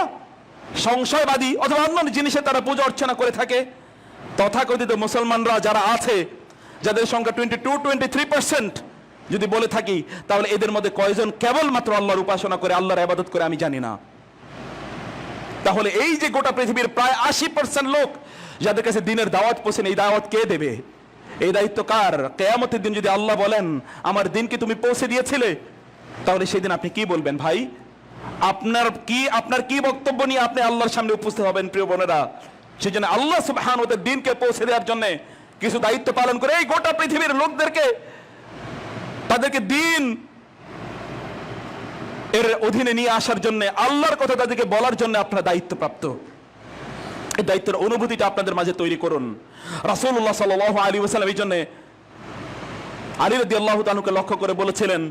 সংশয়বাদী অথবা অন্যান্য জিনিসে তারা পূজা অর্চনা করে থাকে। তথাকথিত মুসলমানরা যারা আছে, যাদের সংখ্যা 22-23% যদি বলে থাকি, তাহলে এদের মধ্যে কয়জন কেবলমাত্র আল্লাহর উপাসনা করে, আল্লাহর ইবাদত করে আমি জানি না। তাহলে এই যে গোটা পৃথিবীর প্রায় 80% লোক যাদের কাছে দিনের দাওয়াত পৌঁছেন, এই দাওয়াত কে দেবে? এই দায়িত্ব কার? কিয়ামতের দিন যদি আল্লাহ বলেন আমার দিনকে তুমি পৌঁছে দিয়েছিলে, তাহলে সেদিন আপনি কি বলবেন ভাই? আপনার কি বক্তব্য নিয়ে আপনি আল্লাহর সামনে উপস্থিত হবেন প্রিয় বোনেরা? সেই জন্য আল্লাহ সুবহানাহু ওয়া তাআলা দিনকে পৌঁছে দেওয়ার জন্য কিছু দায়িত্ব পালন করে এই গোটা পৃথিবীর লোকদেরকে, তাদেরকে দিন এর অধীনে নিয়ে আসার জন্য, আল্লাহর কথা তাদেরকে বলার জন্য আপনারা দায়িত্বপ্রাপ্ত। এই দায়িত্বের অনুভূতিটা আপনাদের মাঝে তৈরি করুন। রাসূলুল্লাহ সাল্লাল্লাহু আলাইহি ওয়াসাল্লাম এই জন্য আলী রাদিয়াল্লাহু তাআলাকে লক্ষ্য করে বলেছিলেন,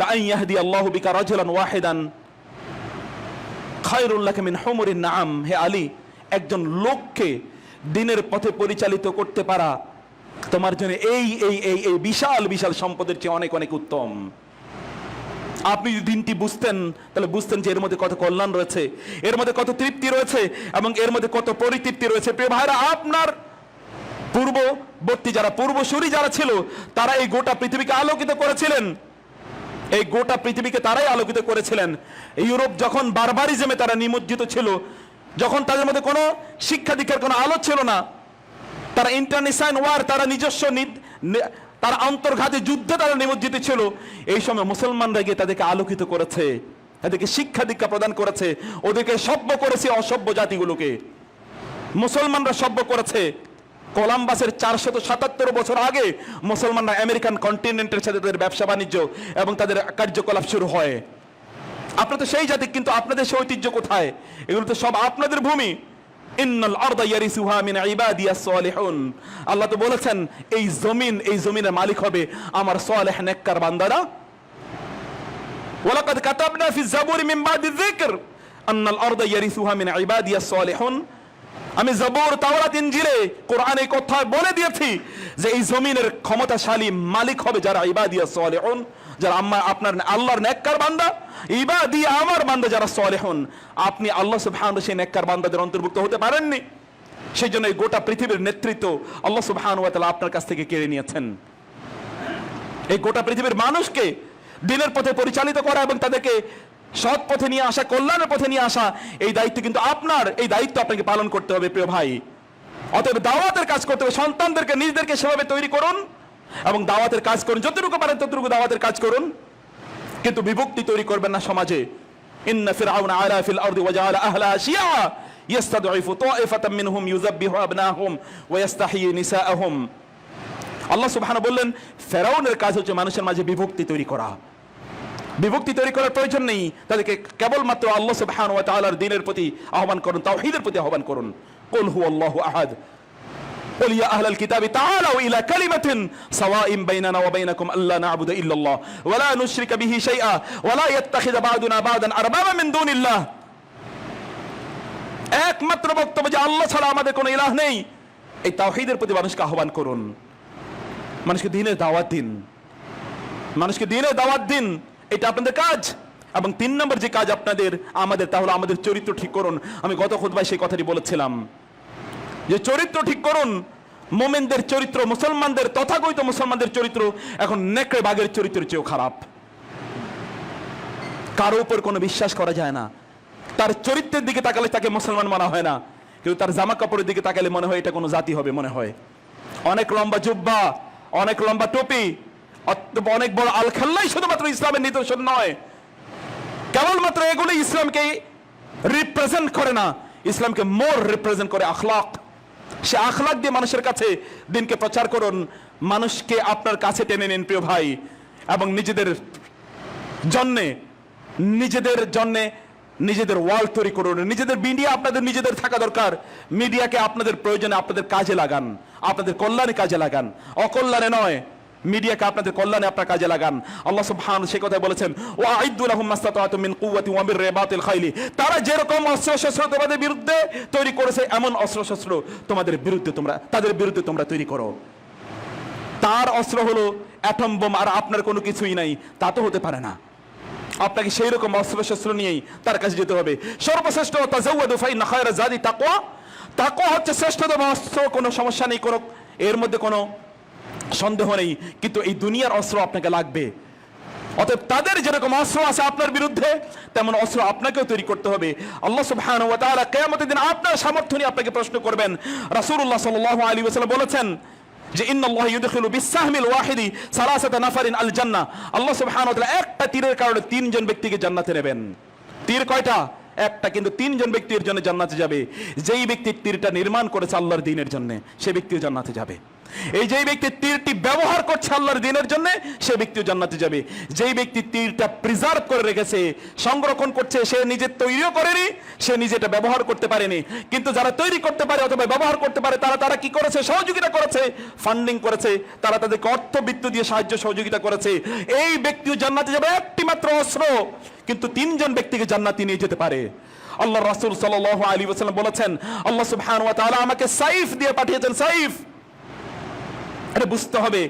লা আন ইয়াহদি আল্লাহু বিকা রাজুলান ওয়াহিদান খায়রুল লাকা মিন হুমুরিন নাআম। হে আলী, একজন লোককে দিনের পথে পরিচালিত করতে পারা তোমার জন্য এই এই এই এই বিশাল বিশাল সম্পদের চেয়ে অনেক অনেক উত্তম। আপনি যদি দিনটি বুঝতেন, তাহলে বুঝতেন যে এর মধ্যে কত কল্যাণ রয়েছে, এর মধ্যে কত তৃপ্তি রয়েছে এবং এর মধ্যে কত পরিতৃপ্তি রয়েছে। প্রিয় ভাইরা, আপনার পূর্ববর্তী যারা পূর্বসূরি যারা ছিল, তারা এই গোটা পৃথিবীকে আলোকিত করেছিলেন। এই গোটা পৃথিবীকে তারাই আলোকিত করেছিলেন। ইউরোপ যখন বারবারিজমে তারা নিমজ্জিত ছিল, যখন তাদের মধ্যে কোনো শিক্ষা দীক্ষার কোনো আলো ছিল না, তারা ইন্টারন্যাশনাল ওয়ার, তারা নিজস্ব তারা অন্তর্ঘাতী যুদ্ধে তারা নিমজ্জিত ছিল। এই সময় মুসলমানরা গিয়ে তাদেরকে আলোকিত করেছে, তাদেরকে শিক্ষা দীক্ষা প্রদান করেছে, ওদেরকে সভ্য করেছে। অসভ্য জাতিগুলোকে মুসলমানরা সভ্য করেছে। কলাম্বাসের 477 বছর আগে মুসলমানরা আমেরিকান কন্টিনেন্টের সাথে তাদের ব্যবসা বাণিজ্য এবং তাদের কার্যকলাপ শুরু হয়। আপনারা তো সেই জাতি, কিন্তু আপনাদের সেই ঐতিহ্য কোথায়? এগুলো তো সব আপনাদের ভূমি। ইন্নাল আরদা ইয়ারিসুহা মিন ইবাদিয়াস সালিহুন। আল্লাহ তো বলেছেন এই জমিনের মালিক হবে আমার সালেহ নেককার বান্দারা। ওয়ালাকাদ কাতাবনা ফিজ জাবুরি মিন বাদিয যিকর আন্নাল আরদা ইয়ারিসুহা মিন ইবাদিয়াস সালিহুন। আমি জবুর, তাওরাত, ইনজিলে, কোরআনে কথা বলে দিয়েছি যে এই জমিনের ক্ষমতাশালী মালিক হবে যারা ইবাদিয়াস সালিহুন, যারা আপনার আল্লাহর নেককার বান্দা। ইবাদি আমার বান্দা যারা সালেহুন। আপনি আল্লাহ সুবহানাহু ওয়া তাআলা সেই নেককার বান্দাদের অন্তর্ভুক্ত হতে পারেননি। সেই জন্য এই গোটা পৃথিবীর নেতৃত্ব আল্লাহ সুবহানাহু ওয়া তাআলা আপনার কাছ থেকে কেড়ে নিয়েছেন। এই গোটা পৃথিবীর মানুষকে দিনের পথে পরিচালিত করা এবং তাদেরকে সৎ পথে নিয়ে আসা, কল্যাণের পথে নিয়ে আসা, এই দায়িত্ব কিন্তু আপনার। এই দায়িত্ব আপনাকে পালন করতে হবে প্রিয় ভাই। অতএব দাওয়াতের কাজ করতে হবে। সন্তানদেরকে নিজেদেরকে সেভাবে তৈরি করুন এবং দাওয়াতের কাজ করুন, যতটুকু পারেন ততটুকু দাওয়াতের কাজ করুন, কিন্তু বিভক্তি তৈরি করবেন না সমাজে। ইন্না ফিরআউনা আলা ফিল আরদি ওয়া জাআলা আহলাহা শিয়া ইস্তাদঈফু তাইফাতাম মিনহুম ইউযাব্বিহু আবনাহুম ওয়া ইস্তাহয়ী নিসাআহুম। আল্লাহ সুবহানাহু বললেন, ফিরআউনের কাজ হচ্ছে মানুষের মাঝে বিভক্তি তৈরি করা। বিভক্তি তৈরি করার প্রয়োজন নেই। তাদেরকে কেবলমাত্র আল্লাহ সুবহানাহু ওয়া তাআলার দ্বীনের প্রতি আহ্বান করুন, তাওহীদের প্রতি আহ্বান করুন। কুল হুয়াল্লাহু আহাদ, কুল ইয়া আহলাল কিতাবি তাআলাউ ইলা কালিমাতিন সাওয়াইন বাইনানা ওয়া বাইনাকুম আল্লা না'বুদা ইল্লাল্লাহ ওয়া লা নুশরিকা বিহি শাইআ ওয়া লা ইয়াত্তাখিযা বা'দুনা বা'দান আরবাবা মিন দুনিল্লাহ। একমাত্র বক্তব্য যে আল্লাহ ছাড়া আমাদের কোনো ইলাহ নেই। এই তাওহীদের প্রতি মানুষকে আহ্বান করুন, মানুষকে দ্বীনের দাওয়াত দিন, মানুষকে দ্বীনের দাওয়াত দিন। এটা আপনাদের কাজ। এবং 3 নম্বর যে কাজ আমাদের, তা হলো আমাদের চরিত্র ঠিক করুন। আমি গত খুতবায় সেই কথাটি বলেছিলাম যে চরিত্র ঠিক করুন। মুমিনদের চরিত্র, মুসলমানদের, তথাকথিত মুসলমানদের চরিত্র এখন নেকড়ে বাঘের চরিত্রের চেয়েও খারাপ। কারো উপর কোনো বিশ্বাস করা যায় না। তার চরিত্রের দিকে তাকালে তাকে মুসলমান মানা হয় না, কিন্তু তার জামা কাপড়ের দিকে তাকালে মনে হয় এটা কোনো জাতি হবে মনে হয়। অনেক লম্বা জুব্বা, অনেক লম্বা টুপি, অনেক বড় আল খাল্লাই শুধুমাত্র ইসলামের নিদর্শন নয়। কেবলমাত্র এগুলি ইসলামকে রিপ্রেজেন্ট করে না, ইসলামকে মোর রিপ্রেজেন্ট করে আখলাক। সে আখলাক দিয়ে মানুষের কাছে দিনকে প্রচার করুন, মানুষকে আপনার কাছে টেনে নিন প্রিয় ভাই, এবং নিজেদের জন্যে নিজেদের জন্য নিজেদের ওয়াল তৈরি করুন। নিজেদের মিডিয়া আপনাদের নিজেদের থাকা দরকার। মিডিয়াকে আপনাদের প্রয়োজনে আপনাদের কাজে লাগান, আপনাদের কল্যাণে কাজে লাগান, অকল্যাণে নয়। মিডিয়াকে আপনাদের কল্যাণে আপনার কাজে লাগান। আল্লাহ সুবহানাহু সেই কথা বলেছেন, ওয়া আইদ্দু লাহুম মাসতাতা'তুম মিন কুওয়াতি ওয়া মির রিবাতিল খাইলি। তারা যেরকম অস্ত্র-শস্ত্র তোমাদের বিরুদ্ধে তৈরি করেছে, এমন অস্ত্র-শস্ত্র তোমাদের বিরুদ্ধে তাদের বিরুদ্ধে তোমরা তৈরি করো। তার অস্ত্র হলো অ্যাটম বোম, আর আপনার কোনো কিছুই নাই, তা তো হতে পারে না। আপনাকে সেই রকম অস্ত্র-শস্ত্র নিয়েই তার কাছে যেতে হবে। সর্বশ্রেষ্ঠ তাজাওয়াদু ফাইন্না খায়রা যাদি তাকওয়া। তাকওয়া হচ্ছে শ্রেষ্ঠতম অস্ত্র, কোনো সমস্যা নেই, কোনো এর মধ্যে কোনো সন্দেহ নেই। কিন্তু এই দুনিয়ার অস্ত্র আপনাকে লাগবে। অতএব তাদের যেরকম অস্ত্র আছে আপনার বিরুদ্ধে, তেমন অস্ত্র আপনাকেও তৈরি করতে হবে। আল্লাহ সুবহানাহু ওয়া তাআলা কিয়ামতের দিন আপনার সামর্থ্য নিয়ে আপনাকে প্রশ্ন করবেন। রাসূলুল্লাহ সাল্লাল্লাহু আলাইহি ওয়াসাল্লাম বলেছেন যে ইন্নাল্লাহ ইউদখিলু বিসসাহমিল ওয়াহিদি সালাসাতা নাফারিন আল জান্নাহ। আল্লাহ সুবহানাহু ওয়া তাআলা একটা তীরের কারণে তিনজন ব্যক্তিকে জান্নাতে নেবেন। তীর কয়টা? একটা, কিন্তু তিনজন ব্যক্তির জন্য জান্নাতে যাবে। যেই ব্যক্তি তীরটা নির্মাণ করেছে আল্লাহর দ্বীনের জন্য, সে ব্যক্তিও জান্নাতে যাবে। এই যেই ব্যক্তি তীরটি ব্যবহার করছে আল্লাহর দ্বীনের জন্য, সে ব্যক্তিও জান্নাতে যাবে। যেই ব্যক্তি তীরটা প্রিজার্ভ করে রেখেছে, সংরক্ষণ করছে, সে নিজে তৈরিও করেনি, সে নিজে এটা ব্যবহার করতে পারেনি, কিন্তু যারা তৈরি করতে পারে অথবা ব্যবহার করতে পারে, তারা কি করেছে? সহযোগিতা করেছে, ফান্ডিং করেছে, তারা তাদেরকে অর্থবিত্ত দিয়ে সাহায্য সহযোগিতা করেছে। এই ব্যক্তিও জান্নাতে যাবে। একটি মাত্র অস্ত্র, কিন্তু তিনজন ব্যক্তিকে জান্নাতে নিয়ে যেতে পারে। আল্লাহ রাসূল সাল্লাল্লাহু আলাইহি ওয়াসাল্লাম বলেছেন, আল্লাহ সুবহানাহু ওয়া তাআলা আমাকে সাইফ দিয়ে পাঠিয়েছেন। সাইফ, এটা বুঝতে হবে।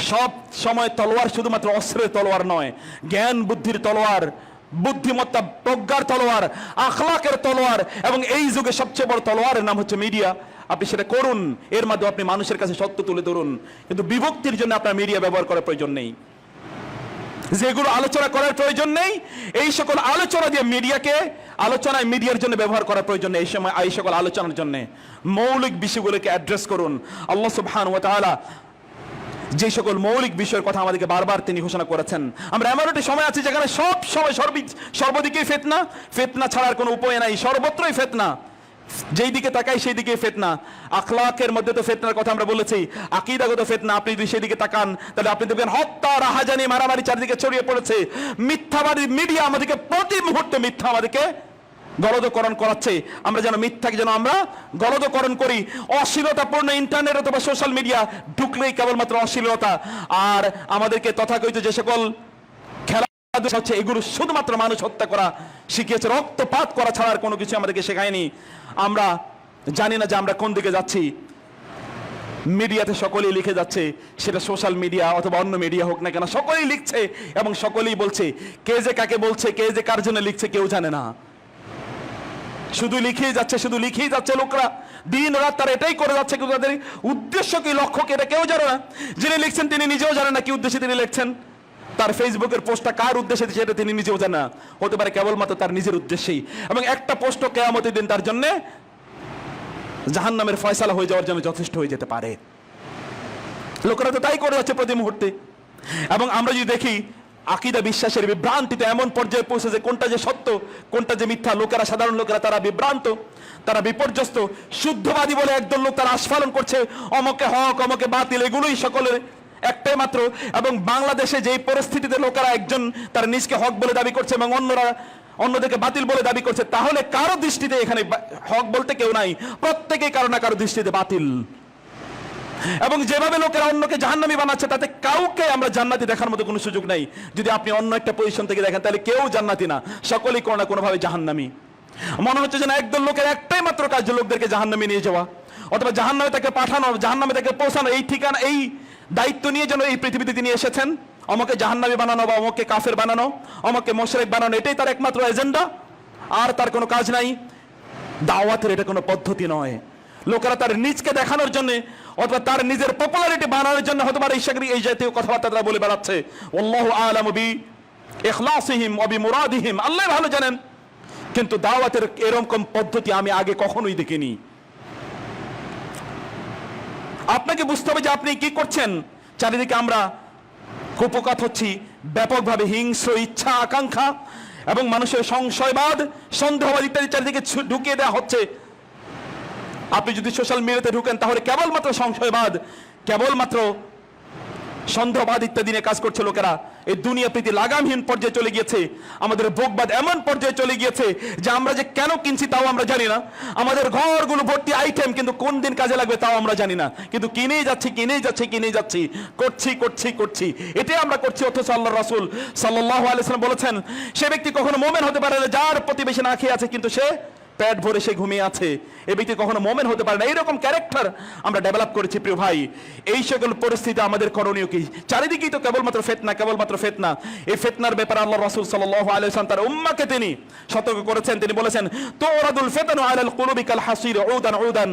সব সময় তলোয়ার শুধুমাত্র অস্ত্রের তলোয়ার নয়, জ্ঞান বুদ্ধির তলোয়ার, বুদ্ধিমত্তা প্রজ্ঞার তলোয়ার, আখলাকের তলোয়ার। এবং এই যুগে সবচেয়ে বড় তলোয়ারের নাম হচ্ছে মিডিয়া। আপনি সেটা করুন, এর মাধ্যমে আপনি মানুষের কাছে সত্য তুলে ধরুন। কিন্তু বিভক্তির জন্য আপনার মিডিয়া ব্যবহার করার প্রয়োজন নেই। যেগুলো আলোচনা করার প্রয়োজন নেই, এই সকল আলোচনা দিয়ে মিডিয়ার জন্য ব্যবহার করার প্রয়োজন নেই। এই সময় এই সকল আলোচনার জন্য মৌলিক বিষয়গুলোকে অ্যাড্রেস করুন। আল্লাহ সুবহানাহু ওয়া তাআলা যে সকল মৌলিক বিষয়ের কথা আমাদেরকে বারবার তিনি ঘোষণা করেছেন। আমরা এমন একটি সময় আছি যেখানে সব সময় সর্বদিকেই ফিতনা, ফিতনা ছাড়ার কোনো উপায় নাই, সর্বত্রই ফিতনা। যেই দিকে তাকাই সেই দিকে ফিতনা। আখলাকের মধ্যে তো ফিতনার কথা আমরা বলেছি, আকীদাগত ফিতনা। আপনি যদি সেদিকে তাকান তাহলে আপনি দেখবেন হত্যা, রাহাজানি, মারামারি চারদিকে ছড়িয়ে পড়েছে। মিথ্যাবাদী মিডিয়া আমাদেরকে প্রতি মুহূর্তে মিথ্যা আমাদেরকে গলদকরণ করাচ্ছে। আমরা যেন মিথ্যাকে যেন আমরা গলদকরণ করি। অশ্লীলতাপূর্ণ ইন্টারনেট অথবা সোশ্যাল মিডিয়া ঢুকলেই কেবলমাত্র অশ্লীলতা। আর আমাদেরকে তথাকথিত যে সকল খেলা হচ্ছে, এগুলো শুধুমাত্র মানুষ হত্যা করা শিখিয়েছে, রক্তপাত করা ছাড়া আর কোনো কিছু আমাদেরকে শেখায়নি। আমরা জানি না যে আমরা কোন দিকে যাচ্ছি। মিডিয়াতে সকলেই লিখে যাচ্ছে, সেটা সোশ্যাল মিডিয়া অথবা অন্য মিডিয়া হোক না কেন, সকলেই লিখছে এবং সকলেই বলছে। কে যে কাকে বলছে, কে যে কার জন্য লিখছে, কেউ জানে না। শুধু লিখেই যাচ্ছে লোকরা, দিন রাত তারা এটাই করে যাচ্ছে, কিন্তু তাদের উদ্দেশ্য কি, লক্ষ্য কি, এটা কেউ জানে না। যিনি লিখছেন তিনি নিজেও জানেন না কি উদ্দেশ্যে তিনি লিখছেন। তার ফেসবুকের পোস্টটা কার উদ্দেশ্যে সেটা তিনি নিজেও জানেন না, হতে পারে কেবলমাত্র তার নিজের উদ্দেশ্যেই। এবং একটা পোস্ট কিয়ামতের দিন তার জন্য জাহান্নামের ফয়সালা হয়ে যাওয়ার জন্য যথেষ্ট হয়ে যেতে পারে। লোকেরা তো তাই করে যাচ্ছে প্রতি মুহূর্তে। এবং আমরা যদি দেখি, আকীদা বিশ্বাসের বিভ্রান্তিতে এমন পর্যায়ে পৌঁছেছে, কোনটা যে সত্য কোনটা যে মিথ্যা, লোকেরা, সাধারণ লোকেরা তারা বিভ্রান্ত, তারা বিপর্যস্ত। শুদ্ধবাদী বলে একদল লোক তারা আস্ফালন করছে, অমকে হক অমকে বাতিল, এগুলোই সকলের একটাই মাত্র। এবং বাংলাদেশে যেই পরিস্থিতিতে লোকেরা একজন তার নিজকে হক বলে দাবি করছে এবং অন্যদেরকে বাতিল বলে দাবি করছে, তাহলে কারো দৃষ্টিতে এখানে হক বলতে কেউ নাই, প্রত্যেকেই কারো না কারো দৃষ্টিতে বাতিল। এবং যেভাবে লোকেরা অন্যকে জাহান্নামী বানাচ্ছে, তাতে কাউকে আমরা জান্নাতি দেখার মতো কোনো সুযোগ নাই। যদি আপনি অন্য একটা পজিশন থেকে দেখেন, তাহলে কেউ জান্নাতি না, সকলেই কোনো না কোনোভাবে জাহান্নামী। মনে হচ্ছে যে না, একদল লোকের একটাই মাত্র কাজ, লোকদেরকে জাহান্নামে নিয়ে যাওয়া অথবা জাহান্নামে তাকে পাঠানো, জাহান্নামে তাকে পৌঁছানো। এই ঠিকানা, এই দায়িত্ব নিয়ে যেন এই পৃথিবীতে তিনি এসেছেন। অমকে জাহান্নামী বানানো বা অমকে কাফের বানানো, অমকে মুশরিক বানানো, এটাই তার একমাত্র এজেন্ডা, আর তার কোনো কাজ নাই। দাওয়াতের এটা কোনো পদ্ধতি নয়। লোকেরা তার নিজকে দেখানোর জন্য অথবা তার নিজের পপুলারিটি বানানোর জন্য হয়তো এই জাতীয় কথাবার্তা তারা বলে বেড়াচ্ছে। আল্লাহু আ'লামু বি ইখলাসিহিম ওয়া বিমুরাদিহিম, আল্লাহ ভালো জানেন। কিন্তু দাওয়াতের এরকম পদ্ধতি আমি আগে কখনোই দেখিনি। আপনাকে বুঝতে হবে যে আপনি কি করছেন। চারিদিকে আমরা কুপকাত হচ্ছি, ব্যাপকভাবে হিংস্র ইচ্ছা আকাঙ্ক্ষা এবং মানুষের সংশয়বাদ, সন্দেহবাদ ইত্যাদি চারিদিকে ঢুকিয়ে দেওয়া হচ্ছে। আপনি যদি সোশ্যাল মিডিয়াতে ঢুকেন, তাহলে কেবলমাত্র সংশয়বাদ, কেবলমাত্র সন্দেহবাদ ইত্যাদি নিয়ে কাজ করছে লোকেরা। এই দুনিয়া প্রীতি লাগামহীন পর্যায়ে চলে গিয়েছে, আমাদের ভোগবাদ এমন পর্যায়ে চলে গিয়েছে যে আমরা যে কেন কিনছি তাও আমরা জানি না। আমাদের ঘরগুলো ভর্তি আইটেম, কিন্তু কোন দিন কাজে লাগবে তাও আমরা জানি না, কিন্তু কিনেই যাচ্ছি, করছি, এটাই আমরা করছি। অথচ আল্লাহ রাসূল সাল্লাল্লাহু আলাইহি ওয়াসাল্লাম বলেছেন, সে ব্যক্তি কখনো মুমিন হতে পারে না যার প্রতিবেশী না খেয়ে আছে কিন্তু সে পেট ভরে সে ঘুমিয়ে আছে, এই ব্যক্তি কখনো মুমিন হতে পারে না। এইরকম ক্যারেক্টার আমরা ডেভেলপ করেছি প্রিয় ভাই। এই সকল পরিস্থিতি আমাদের করণীয় কি? চারিদিকেই তো কেবলমাত্র ফিতনা। এই ফিতনার ব্যাপারে আল্লাহ রাসূল সাল্লাল্লাহু আলাইহি ওয়াসাল্লাম তার উম্মাহকে তিনি সতর্ক করেছেন। তিনি বলেছেন, তুরাদুল ফিতনু আলাল কুলুবি কাল হাসির উদান।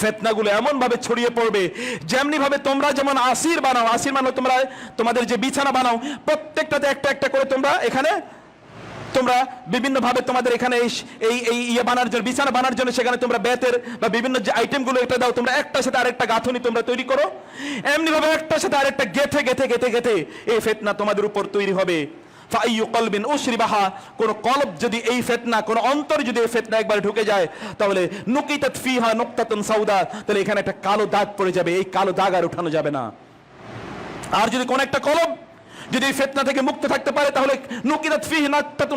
ফিতনাগুলো এমন ভাবে ছড়িয়ে পড়বে যেমনি ভাবে তোমরা যেমন আসির বানাও, আসির মানে তোমরা তোমাদের যে বিছানা বানাও, প্রত্যেকটাতে একটা একটা করে তোমরা বিভিন্ন ভাবে তোমাদের এখানে এই বানার জন্য, বিছানা বানার জন্য সেখানে তোমরা বেতের বা বিভিন্ন যে আইটেমগুলো এটা দাও, তোমরা একটার সাথে আরেকটা গাঁথনি তোমরা তৈরি করো। এমনি ভাবে একটার সাথে আরেকটা গেথে এই ফিতনা তোমাদের উপর তৈরি হবে। ফাইয়ু কলবিন উশরিবাহা, কোন কলব যদি এই ফিতনা, কোন অন্তর যদি এই ফিতনা একবার ঢুকে যায়, তাহলে নুকিতাত ফিহা নুকতাতুন সাউদা, তাহলে এখানে একটা কালো দাগ পড়ে যাবে, এই কালো দাগ আর উঠানো যাবে না। আর যদি কোন একটা কলব যদি এই ফিতনা থেকে মুক্ত থাকতে পারে, তাহলে নুকিতাত ফিহি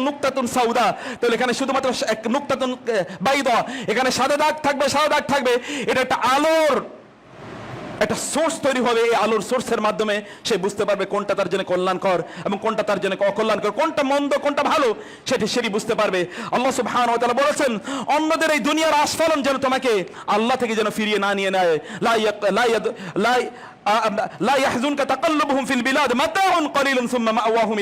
নুকতাতুন সাউদা, তাহলে এখানে শুধুমাত্র এক নুকতাতুন বাইদা, এখানে সাদা দাগ থাকবে। এটা একটা আলোর একটা সোর্স তৈরি হবে। এই আলোর সোর্সের মাধ্যমে সে বুঝতে পারবে কোনটা তার জন্য কল্যাণকর এবং কোনটা তার জন্য অকল্যাণকর, কোনটা মন্দ কোনটা ভালো, সেটি বুঝতে পারবে। আল্লাহ সুবহানাহু ওয়া তাআলা বলেছেন, অন্যদের এই দুনিয়ার আস্ফালন যেন তোমাকে আল্লাহ থেকে যেন ফিরিয়ে না নিয়ে নেয়। লা ইয়াহজুনকা তাকাল্লুবুহুম ফিল বিলাদ মাতাউন কলিলুন সুম্মা মাওয়াহুম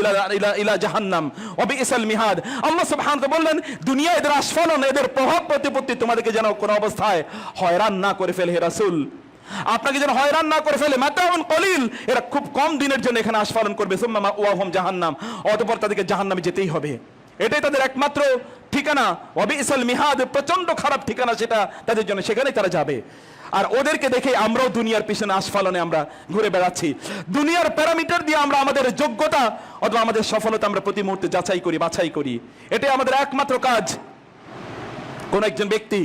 ইলা জাহান্নাম ওয়া বিইসাল মিহাদ। আল্লাহ সুবহানাহু ওয়া তাআলা বললেন, দুনিয়া এদের আস্ফালন, এদের প্রভাব প্রতিপত্তি তোমাদেরকে যেন কোনো অবস্থায় হয়রান না করে ফেলে। হে রাসূল, আপনাকে যেন হয়রান না করে ফেলে। মাতাউন কলিল, এরা খুব কম দিনের জন্য এখানে আস্ফালন করবে। সুম্মা মাওয়াহুম জাহান্নাম, অতঃপর তাদেরকে জাহান্নামে যেতেই হবে। এটাই তাদের একমাত্র ঠিকানা। ওয়া বিইসাল মিহাদ, প্রচন্ড খারাপ ঠিকানা সেটা তাদের জন্য, সেখানেই তারা যাবে। আর ওদেরকে দেখে আমরাও দুনিয়ার পিছনে আস্ফালনে আমরা ঘুরে বেড়াচ্ছি। দুনিয়ার প্যারামিটার দিয়ে আমরা আমাদের যোগ্যতা অথবা আমাদের সফলতা আমরা প্রতি মুহূর্তে বাছাই করি। এটাই আমাদের একমাত্র কাজ। কোন একজন ব্যক্তি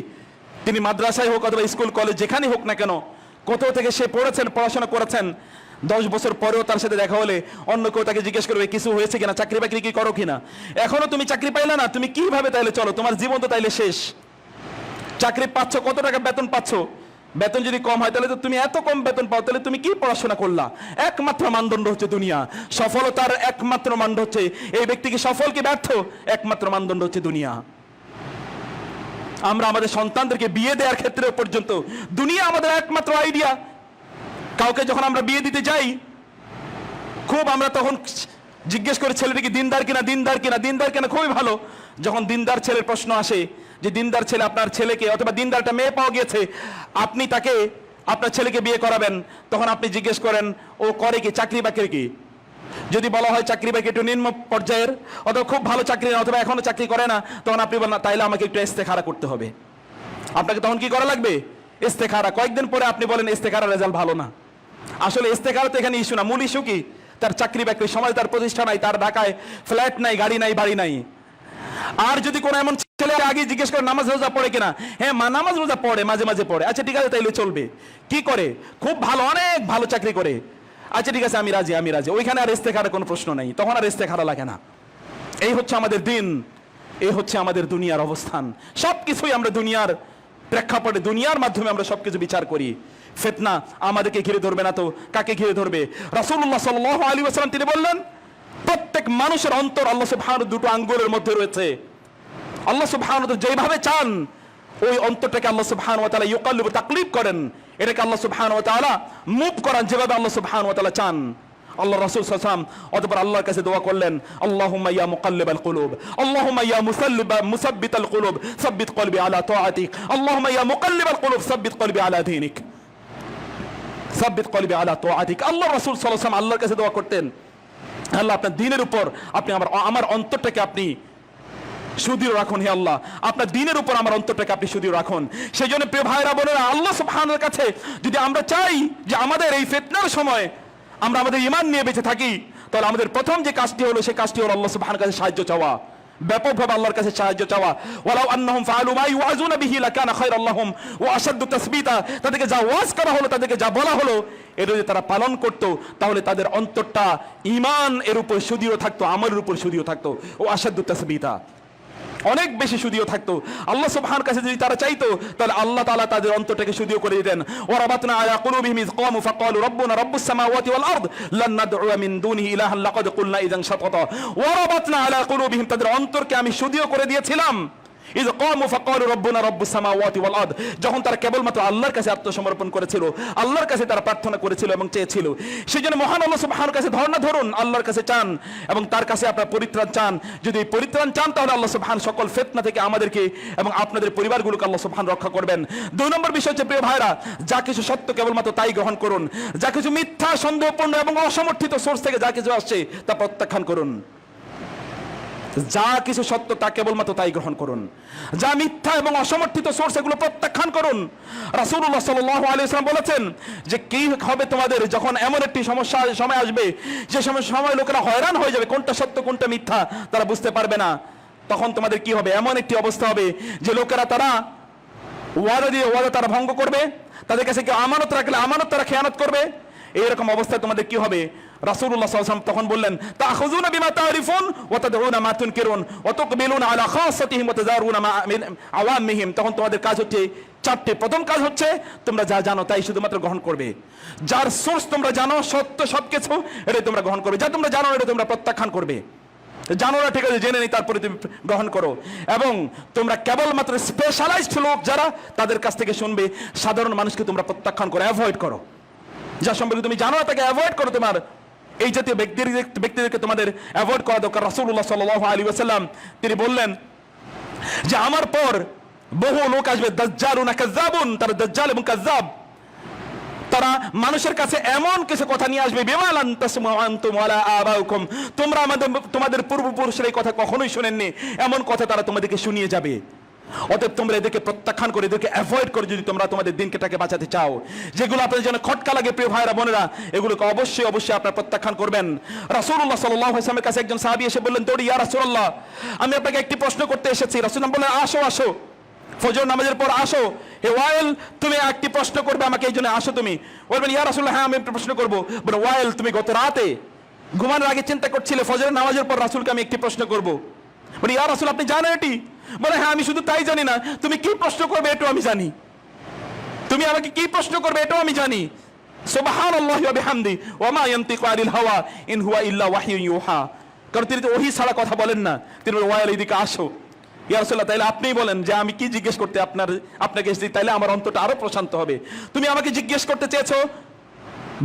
তিনি মাদ্রাসায় হোক অথবা স্কুল কলেজ যেখানে হোক না কেন, কোথাও থেকে সে পড়াশোনা করেছেন, 10 বছর পরেও তার সাথে দেখা হলে অন্য কেউ তাকে জিজ্ঞেস করবে কিছু হয়েছে কিনা, চাকরি বাকরি কি করো কিনা। এখনো তুমি চাকরি পাইলে না, তুমি কিভাবে তাইলে চলো, তোমার জীবন তো তাইলে শেষ। চাকরি পাচ্ছ, কত টাকা বেতন পাচ্ছ, বেতন যদি কম হয় তাহলে তো তুমি এত কম বেতন পাও, তাহলে তুমি কি পড়াশোনা করলা। একমাত্র মানদণ্ড হচ্ছে দুনিয়া। সফলতার একমাত্র মানদণ্ড হচ্ছে এই ব্যক্তি কি সফল কি ব্যর্থ, একমাত্র মানদণ্ড হচ্ছে দুনিয়া। আমরা আমাদের সন্তানদেরকে বিয়ে দেওয়ার ক্ষেত্রে পর্যন্ত দুনিয়া আমাদের একমাত্র আইডিয়া। কাউকে যখন আমরা বিয়ে দিতে যাই, খুব আমরা তখন জিজ্ঞেস করি ছেলেটি কি দিনদার কিনা, খুবই ভালো। যখন দিনদার ছেলের প্রশ্ন আসে যে দিনদার ছেলে, আপনার ছেলেকে অথবা দিনদার একটা মেয়ে পাওয়া গিয়েছে, আপনি তাকে আপনার ছেলেকে বিয়ে করাবেন, তখন আপনি জিজ্ঞেস করেন ও করে কি, চাকরি বাকরি কি। যদি বলা হয় চাকরি বাকরি একটু নিম্ন পর্যায়ের অথবা খুব ভালো চাকরি না অথবা এখনো চাকরি করে না, তখন আপনি বলেন না তাইলে আমাকে একটু ইস্তেখারা করতে হবে। আপনাকে তখন কি করা লাগবে? ইস্তেখারা। কয়েকদিন পরে আপনি বলেন ইস্তেখারা রেজাল্ট ভালো না। আসলে ইস্তেখারা তো এখানে ইস্যু না, মূল ইস্যু কি, তার চাকরি বাকরি, সমাজ তার প্রতিষ্ঠা নাই, তার ঢাকায় ফ্ল্যাট নাই, গাড়ি নাই, বাড়ি নাই। আর যদি কোনো এমন ছেলে আগে জিজ্ঞেস করে নামাজ রোজা পড়ে কিনা, হ্যাঁ নামাজ রোজা পড়ে, মাঝে মাঝে পড়ে, আচ্ছা ঠিক আছে তাইলে চলবে। কি করে? খুব ভালো, অনেক ভালো চাকরি করে, আচ্ছা ঠিক আছে আমি রাজি। ওইখানে আর ইস্তেখারার কোনো প্রশ্ন নাই, তখন আর ইস্তেখারা লাগে না। এই হচ্ছে আমাদের দিন, এই হচ্ছে আমাদের দুনিয়ার অবস্থান। সবকিছুই আমরা দুনিয়ার প্রেক্ষাপটে, দুনিয়ার মাধ্যমে আমরা সবকিছু বিচার করি। ফিতনা আমাদেরকে ঘিরে ধরবে না তো কাকে ঘিরে ধরবে? রাসূলুল্লাহ সাল্লাল্লাহু আলাইহি ওয়াসাল্লাম তিনি বললেন, প্রত্যেক মানুষের অন্তর আল্লাহ সুবহানাহু দুটো আঙ্গুলের মধ্যে রয়েছে। আল্লাহ সুবহানাহু যেভাবে চান ওই অন্তরটাকে আল্লাহ সুবহানাহু ওয়া তাআলা ইউকাল্লিবু তাকলিব করেন, এটাকে আল্লাহ সুবহানাহু ওয়া তাআলা মুভ করান যেভাবে আল্লাহ সুবহানাহু ওয়া তাআলা চান। আল্লাহ রাসূল সাল্লাল্লাহু আলাইহি ওয়াসাল্লাম অতঃপর আল্লাহর কাছে দোয়া করলেন, আল্লাহুম্মা ইয়া মুকাল্লিবাল কুলুব, আল্লাহুম্মা ইয়া মুসাব্বিতাল কুলুব সাব্বিত কলবি আলা তাআতিক, আল্লাহুম্মা ইয়া মুকাল্লিবাল কুলুব সাব্বিত কলবি আলা দীনিক, সাব্বিত কলবি আলা তাআতিক। আল্লাহ রাসূল সাল্লাল্লাহু আলাইহি ওয়াসাল্লাম আল্লাহর কাছে দোয়া করতেন, আল্লাহ আপনার দ্বীনের উপর আপনি আমার অন্তরটাকে আপনি সুদৃঢ় রাখুন। হে আল্লাহ, আপনার দ্বীনের উপর আমার অন্তরটাকে আপনি সুদৃঢ় রাখুন। সেই জন্য প্রিয় ভাইরা বোনেরা, আল্লাহ সুবহানাহুর কাছে যদি আমরা চাই যে আমাদের এই ফিতনার সময় আমরা আমাদের ঈমান নিয়ে বেঁচে থাকি, তাহলে আমাদের প্রথম যে কাজটি হলো সেই কাজটি হলো আল্লাহ সুবহানাহুর কাছে সাহায্য চাওয়া। ব্যাপকভাবে আল্লাহর কাছে সাহায্য চাওয়া। ওয়ালাউ আন্নাহুম ফাআলু মা ইউআযুনা বিহি লাকানা খায়রাল লাহুম ওয়া আশাদ্দু তাসবিতা, তাদেরকে যা ওয়াজ করা হলো, তাদেরকে যা বলা হলো, এটা যদি তারা পালন করত তাহলে তাদের অন্তরটা ঈমান এর উপর সুদৃঢ় থাকতো, আমলের উপর সুদৃঢ় থাকতো, ও আশাদ্দু তাসবিতা, অনেক বেশি সুদৃঢ় থাকতো। আল্লাহ সুবহানাহু কাছে যদি তারা চাইতো তাহলে আল্লাহ তাআলা তাদের অন্তরটাকে সুদৃঢ় করে দিতেন। ওয়া রাবাতনা আলা কুলুবিহিম ইয ক্বামু ফাকালু রাব্বুনা রাব্বুস সামাওয়াতি ওয়াল আরদ লান নাদ'উ মিন দুনিহি ইলাহান লাকাদ কুলনা ইযান শাতাতা। ওয়া রাবাতনা আলা কুলুবিহিম, তাদের অন্তরকে আমি সুদৃঢ় করে দিয়েছিলাম। ইয ক্বামু ফাকালু রাব্বুনা রাব্বুস সামাওয়াতি ওয়াল আরদ, যখন তারা কেবলমাত্র আল্লাহর কাছে আত্মসমর্পণ করেছিল, আল্লাহর কাছে তারা প্রার্থনা করেছিল এবং চেয়েছিল। সেজন্য মহান আল্লাহ সুবহানাহু কাছে ধর্ণা ধরুন, আল্লাহর কাছে চান এবং তার কাছে আপনার পরিত্রাণ চান। যদি পরিত্রাণ চান তাহলে আল্লাহ সুবহানাহু সকল ফিতনা থেকে আমাদেরকে এবং আপনাদের পরিবারগুলোকে আল্লাহ সুবহানাহু রক্ষা করবেন। 2 নম্বর বিষয় হচ্ছে, প্রিয় ভাইরা, যা কিছু সত্য কেবলমাত্র তাই গ্রহণ করুন। যা কিছু মিথ্যা, সন্দেহপূর্ণ এবং অসমর্থিত সোর্স থেকে যা কিছু আসছে তা প্রত্যাখ্যান করুন। যা কিছু সত্য তা কেবলমাত্র তাই গ্রহণ করুন। যা মিথ্যা এবং অসমর্থিত সোর্স এগুলো প্রত্যাখ্যান করুন। রাসূলুল্লাহ সাল্লাল্লাহু আলাইহি ওয়াসাল্লাম বলেছেন যে কি হবে তোমাদের যখন এমন একটি সময় আসবে যে সময় লোকেরা হয়রান হয়ে যাবে, কোনটা সত্য কোনটা মিথ্যা তারা বুঝতে পারবে না। তখন তোমাদের কি হবে? এমন একটি অবস্থা হবে যে লোকেরা তারা ওয়াদা দিয়ে ওয়াদা তারা ভঙ্গ করবে, তাদের কাছে কেউ আমানত রাখলে আমানত তারা খেয়ানত করবে। এইরকম অবস্থায় তোমাদের কি হবে? রাসূলুল্লাহ সাল্লাল্লাহু আলাইহি ওয়াসাল্লাম তখন বললেন, তাখুযুনা বিমা তারিফুন ওয়া তাদউনা মা তুনকিরুন ওয়া তুকবিলুনা আলা খাসাতিহিম ওয়া তাজারুনা মা মিন আওয়ামিহিম। তখন তোমাদের কাজ হচ্ছে 4টি। প্রথম কাজ হচ্ছে তোমরা যা জানো তাই শুধুমাত্র গ্রহণ করবে। যার সোর্স তোমরা জানো, সত্য সবকিছু, এটাই তোমরা গ্রহণ করবে। যা তোমরা জানো এটা তোমরা প্রত্যাখ্যান করবে। জানো না, ঠিক আছে, জেনে নেই, তারপরে তুমি গ্রহণ করো। এবং তোমরা কেবলমাত্র স্পেশালাইজড লোক যারা, তাদের কাছ থেকে শুনবে। সাধারণ মানুষকে তোমরা প্রত্যাখ্যান করো, অ্যাভয়েড করো। যা সম্পর্কে তুমি জানো না তাকে অ্যাভয়েড করো। তোমার এই জাতীয় ব্যক্তিদেরকে তোমাদের অ্যাভয়েড করা দরকার। রাসূলুল্লাহ সাল্লাল্লাহু আলাইহি ওয়াসাল্লাম তিনি বললেন যে আমার পর বহু লোক আসবে, দাজ্জালুনা কাযযাবুন, তারা দাজ্জাল এবং কাযযাব। তারা মানুষের কাছে এমন কিছু কথা নিয়ে আসবে, বিমা লান তাসমাউ আনতুম ওয়ালা আবাউকুম, তোমরা তোমাদের পূর্বপুরুষের এই কথা কখনোই শুনেননি, এমন কথা তারা তোমাদেরকে শুনিয়ে যাবে। অতএব তোমরা এদেরকে প্রত্যাখ্যান করে, এদেরকে অ্যাভয়েড করে যদি তোমরা তোমাদের দিনকেটাকে বাঁচাতে চাও। যেগুলো আপনাদের জন্য খটকা লাগে প্রিয় ভাইরা বোনেরা, এগুলোকে অবশ্যই অবশ্যই আপনারা প্রত্যাখ্যান করবেন। রাসূলুল্লাহ সাল্লাল্লাহু আলাইহি ওয়াসাল্লামের কাছে একজন সাহাবী এসে বললেন, দৌড়ি, ইয়া রাসূলুল্লাহ, আমি আপনাকে একটি প্রশ্ন করতে এসেছি। রাসূল বললেন, আসো আসো, ফজর নামাজের পর আসো। হে ওয়াইল, তুমি একটি প্রশ্ন করবে আমাকে, এই জন্য আসো। তুমি বলবেন, ইয়া রাসূলুল্লাহ, হ্যাঁ আমি একটি প্রশ্ন করবো। বলে, ওয়াইল, তুমি গত রাতে ঘুমানোর আগে চিন্তা করছিলে ফজরের নামাজের পর রাসূলকে আমি একটি প্রশ্ন করবো। বলে, ইয়া রাসূল, আপনি জানেন এটি? বলে, হ্যাঁ আমি শুধু তাই জানি না, তুমি কি প্রশ্ন করবে এটাও আমি জানি। তুমি আমাকে কি প্রশ্ন করবে এটাও আমি জানি। সুবহানাল্লাহি ওয়া বিহামদি ওয়া মা ইয়ানতিকু আনিল হাওয়া ইন হুয়া ইল্লা ওয়াহয়ুন ইউহা। কারণ তিনি তো ওহী ছাড়া কথা বলেন না। তিনি বলেন, ওয়াইল, এদিকে আসো। ইয়া রাসূলুল্লাহ, তাইলে আপনিই বলেন যে আমি কি জিজ্ঞেস করতে আপনাকে এসেছি, তাইলে আমার অন্তরটা আরো প্রশান্ত হবে। তুমি আমাকে জিজ্ঞেস করতে চেয়েছো